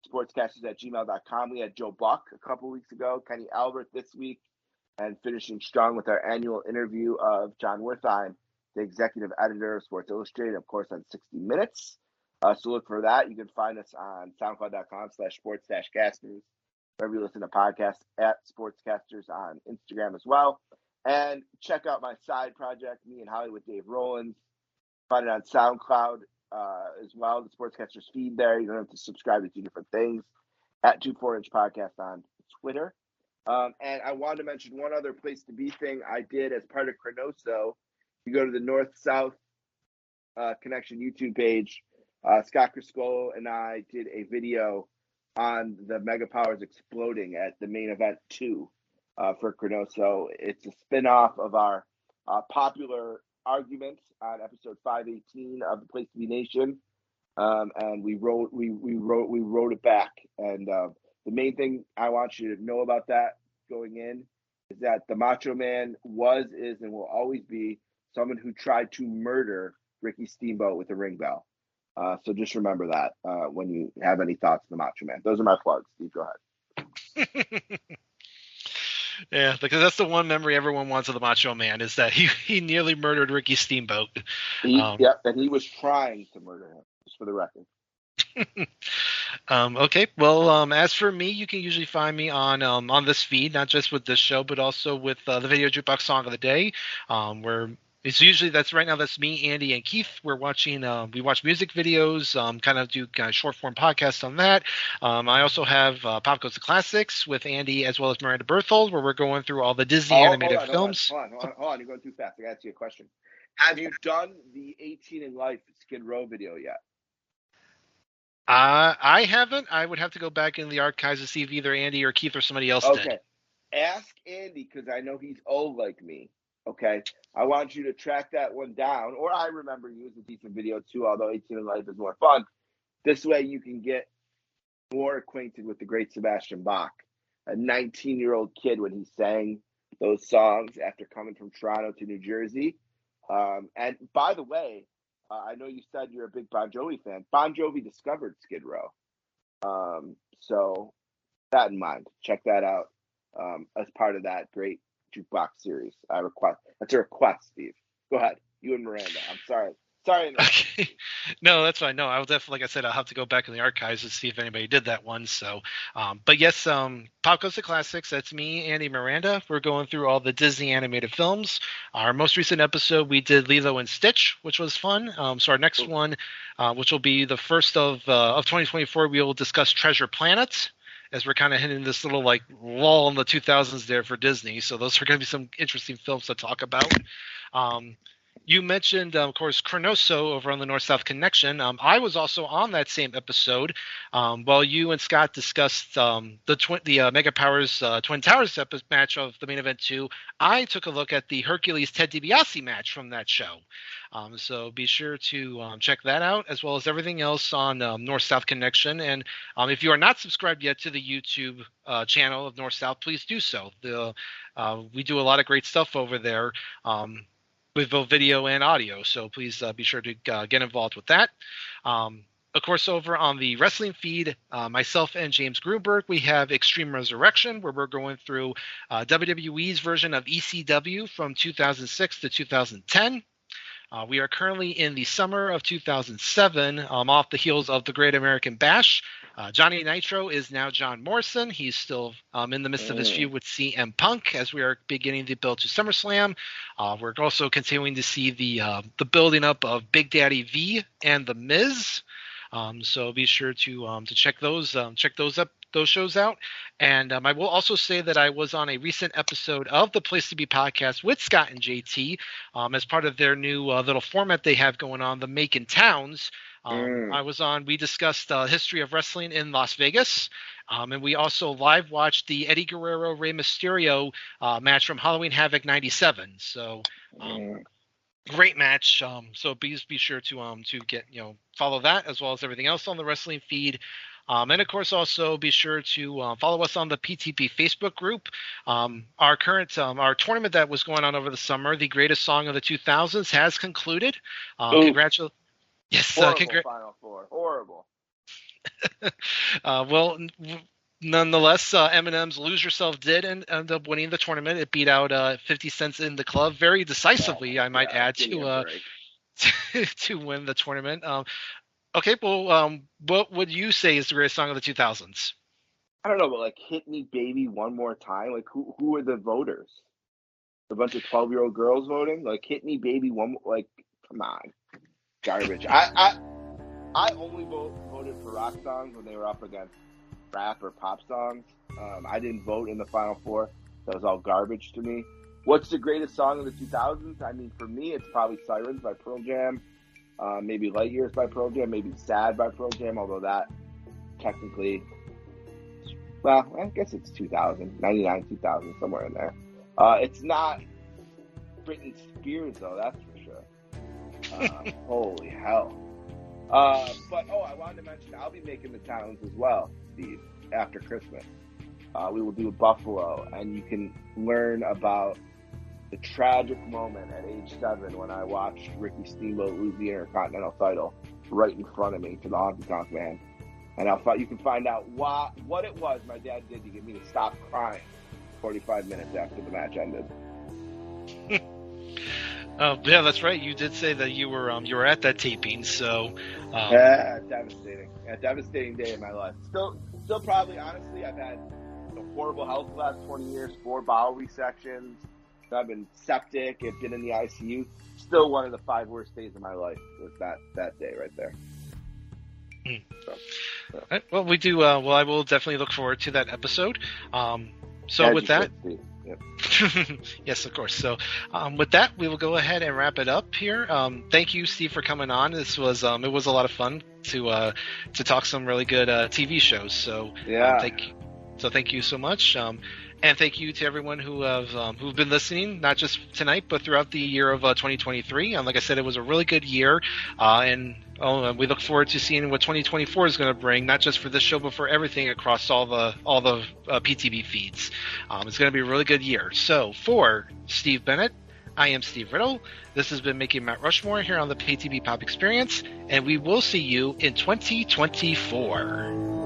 sportscasters@gmail.com. We had Joe Buck a couple weeks ago, Kenny Albert this week, and finishing strong with our annual interview of John Wertheim, the executive editor of Sports Illustrated, of course, on 60 Minutes. So look for that. You can find us on soundcloud.com/sports-casters, wherever you listen to podcasts, at Sportscasters on Instagram as well. And check out my side project, me and Hollywood Dave Rollins. Find it on SoundCloud as well, the Sportscasters feed there. You don't have to subscribe to 2 different things. At 24-inch Podcast on Twitter. And I wanted to mention one other place to be thing I did as part of Cronoso. You go to the North-South Connection YouTube page. Scott Criscolo and I did a video on the Mega Powers exploding at the main event 2 for Cronoso. It's a spin-off of our popular arguments on episode 518 of the Place to Be Nation, and we wrote it back. And the main thing I want you to know about that going in is that the Macho Man was, is, and will always be someone who tried to murder Ricky Steamboat with a ring bell. So just remember that when you have any thoughts on the Macho Man. Those are my plugs. Steve, go ahead. Yeah, because that's the one memory everyone wants of the Macho Man, is that he nearly murdered Ricky Steamboat. Yep, and he was trying to murder him, just for the record. Okay, well, as for me, you can usually find me on this feed, not just with this show, but also with the Video Jukebox Song of the Day, where it's usually that's me, Andy, and Keith. We're watching we watch music videos, kind of do short form podcasts on that. I also have Pop Goes the Classics with Andy as well as Miranda Berthold, where we're going through all the Disney animated films. Hold on, you're going too fast. I got to ask you a question. Have you done the 18 in Life Skid Row video yet? I haven't. I would have to go back in the archives to see if either Andy or Keith or somebody else did. Okay, ask Andy, because I know he's old like me. Okay, I want you to track that one down, or I remember you as a decent video too, although 18 in Life is more fun. This way you can get more acquainted with the great Sebastian Bach, a 19-year-old kid when he sang those songs after coming from Toronto to New Jersey. And by the way, I know you said you're a big Bon Jovi fan. Bon Jovi discovered Skid Row. So that in mind, check that out as part of that great jukebox series. That's a request, Steve. Go ahead. You and Miranda. I'm sorry. Okay. No, that's fine. No, I'll definitely, like I said, I'll have to go back in the archives to see if anybody did that one. So, but yes, Pop Goes the Classics. That's me, Andy, Miranda. We're going through all the Disney animated films. Our most recent episode, we did Lilo and Stitch, which was fun. So our next one, which will be the first of 2024, we will discuss Treasure Planet, as we're kind of hitting this little like lull in the 2000s there for Disney. So those are going to be some interesting films to talk about. You mentioned, of course, Cronoso over on the North-South Connection. I was also on that same episode while you and Scott discussed the Mega Powers Twin Towers match of the main event 2. I took a look at the Hercules Ted DiBiase match from that show. So be sure to check that out, as well as everything else on North-South Connection. And if you are not subscribed yet to the YouTube channel of North-South, please do so. We do a lot of great stuff over there. With both video and audio, so please be sure to get involved with that. Of course, over on the wrestling feed, myself and James Gruberg, we have Extreme Resurrection, where we're going through WWE's version of ECW from 2006 to 2010. We are currently in the summer of 2007, off the heels of the Great American Bash. Johnny Nitro is now John Morrison. He's still in the midst of his feud with CM Punk as we are beginning the build to SummerSlam. We're also continuing to see the building up of Big Daddy V and The Miz. So be sure to check those shows out. And I will also say that I was on a recent episode of the Place to Be podcast with Scott and JT as part of their new little format they have going on, the Making Towns. We discussed the history of wrestling in Las Vegas. And we also live watched the Eddie Guerrero Rey Mysterio match from Halloween Havoc 97. So great match. So please be sure to get, follow that as well as everything else on the wrestling feed. And of course, also be sure to follow us on the PTP Facebook group. Our tournament that was going on over the summer, the Greatest Song of the 2000s, has concluded. Congratulations. Yes, Final four. Horrible. Well, nonetheless, Eminem's "Lose Yourself" did end up winning the tournament. It beat out 50 Cent's "In the Club" very decisively, I might add, to win the tournament. Okay, well, what would you say is the greatest song of the 2000s? I don't know, but like "Hit Me Baby One More Time." Like who are the voters? A bunch of 12-year-old girls voting? Like "Hit Me Baby One More." Like, come on, garbage. I only voted for rock songs when they were up against rap or pop songs. I didn't vote in the Final Four. That was all garbage to me. What's the greatest song of the 2000s? I mean, for me, it's probably "Sirens" by Pearl Jam. Maybe "Light Years" by Pearl Jam. Maybe "Sad" by Pearl Jam, although that technically, well, I guess it's 2000, 99, 2000, somewhere in there. It's not Britney Spears, though, that's for sure. Holy hell. But I wanted to mention, I'll be making the challenge as well, Steve, after Christmas. We will do Buffalo, and you can learn about the tragic moment at age 7 when I watched Ricky Steamboat lose the Intercontinental title right in front of me to the Honky Tonk Man. And you can find out what it was my dad did to get me to stop crying 45 minutes after the match ended. Yeah, that's right. You did say that you were at that taping, so devastating. A devastating day in my life. Still probably, honestly, I've had horrible health the last 20 years, 4 bowel resections. I've been septic. I've been in the ICU. Still one of the 5 worst days of my life was that day right there. So. Right, well, we do. Well, I will definitely look forward to that episode. So with that, yes, of course. So with that, we will go ahead and wrap it up here. Thank you, Steve, for coming on. This was it was a lot of fun to talk some really good TV shows. So yeah, thank you so much. And thank you to everyone who've been listening, not just tonight, but throughout the year of 2023. Like I said, it was a really good year, and we look forward to seeing what 2024 is going to bring, not just for this show, but for everything across all the PTB feeds. It's going to be a really good year. So for Steve Bennett, I am Steve Riddle. This has been Making Mount Rushmore here on the PTB Pop Experience, and we will see you in 2024.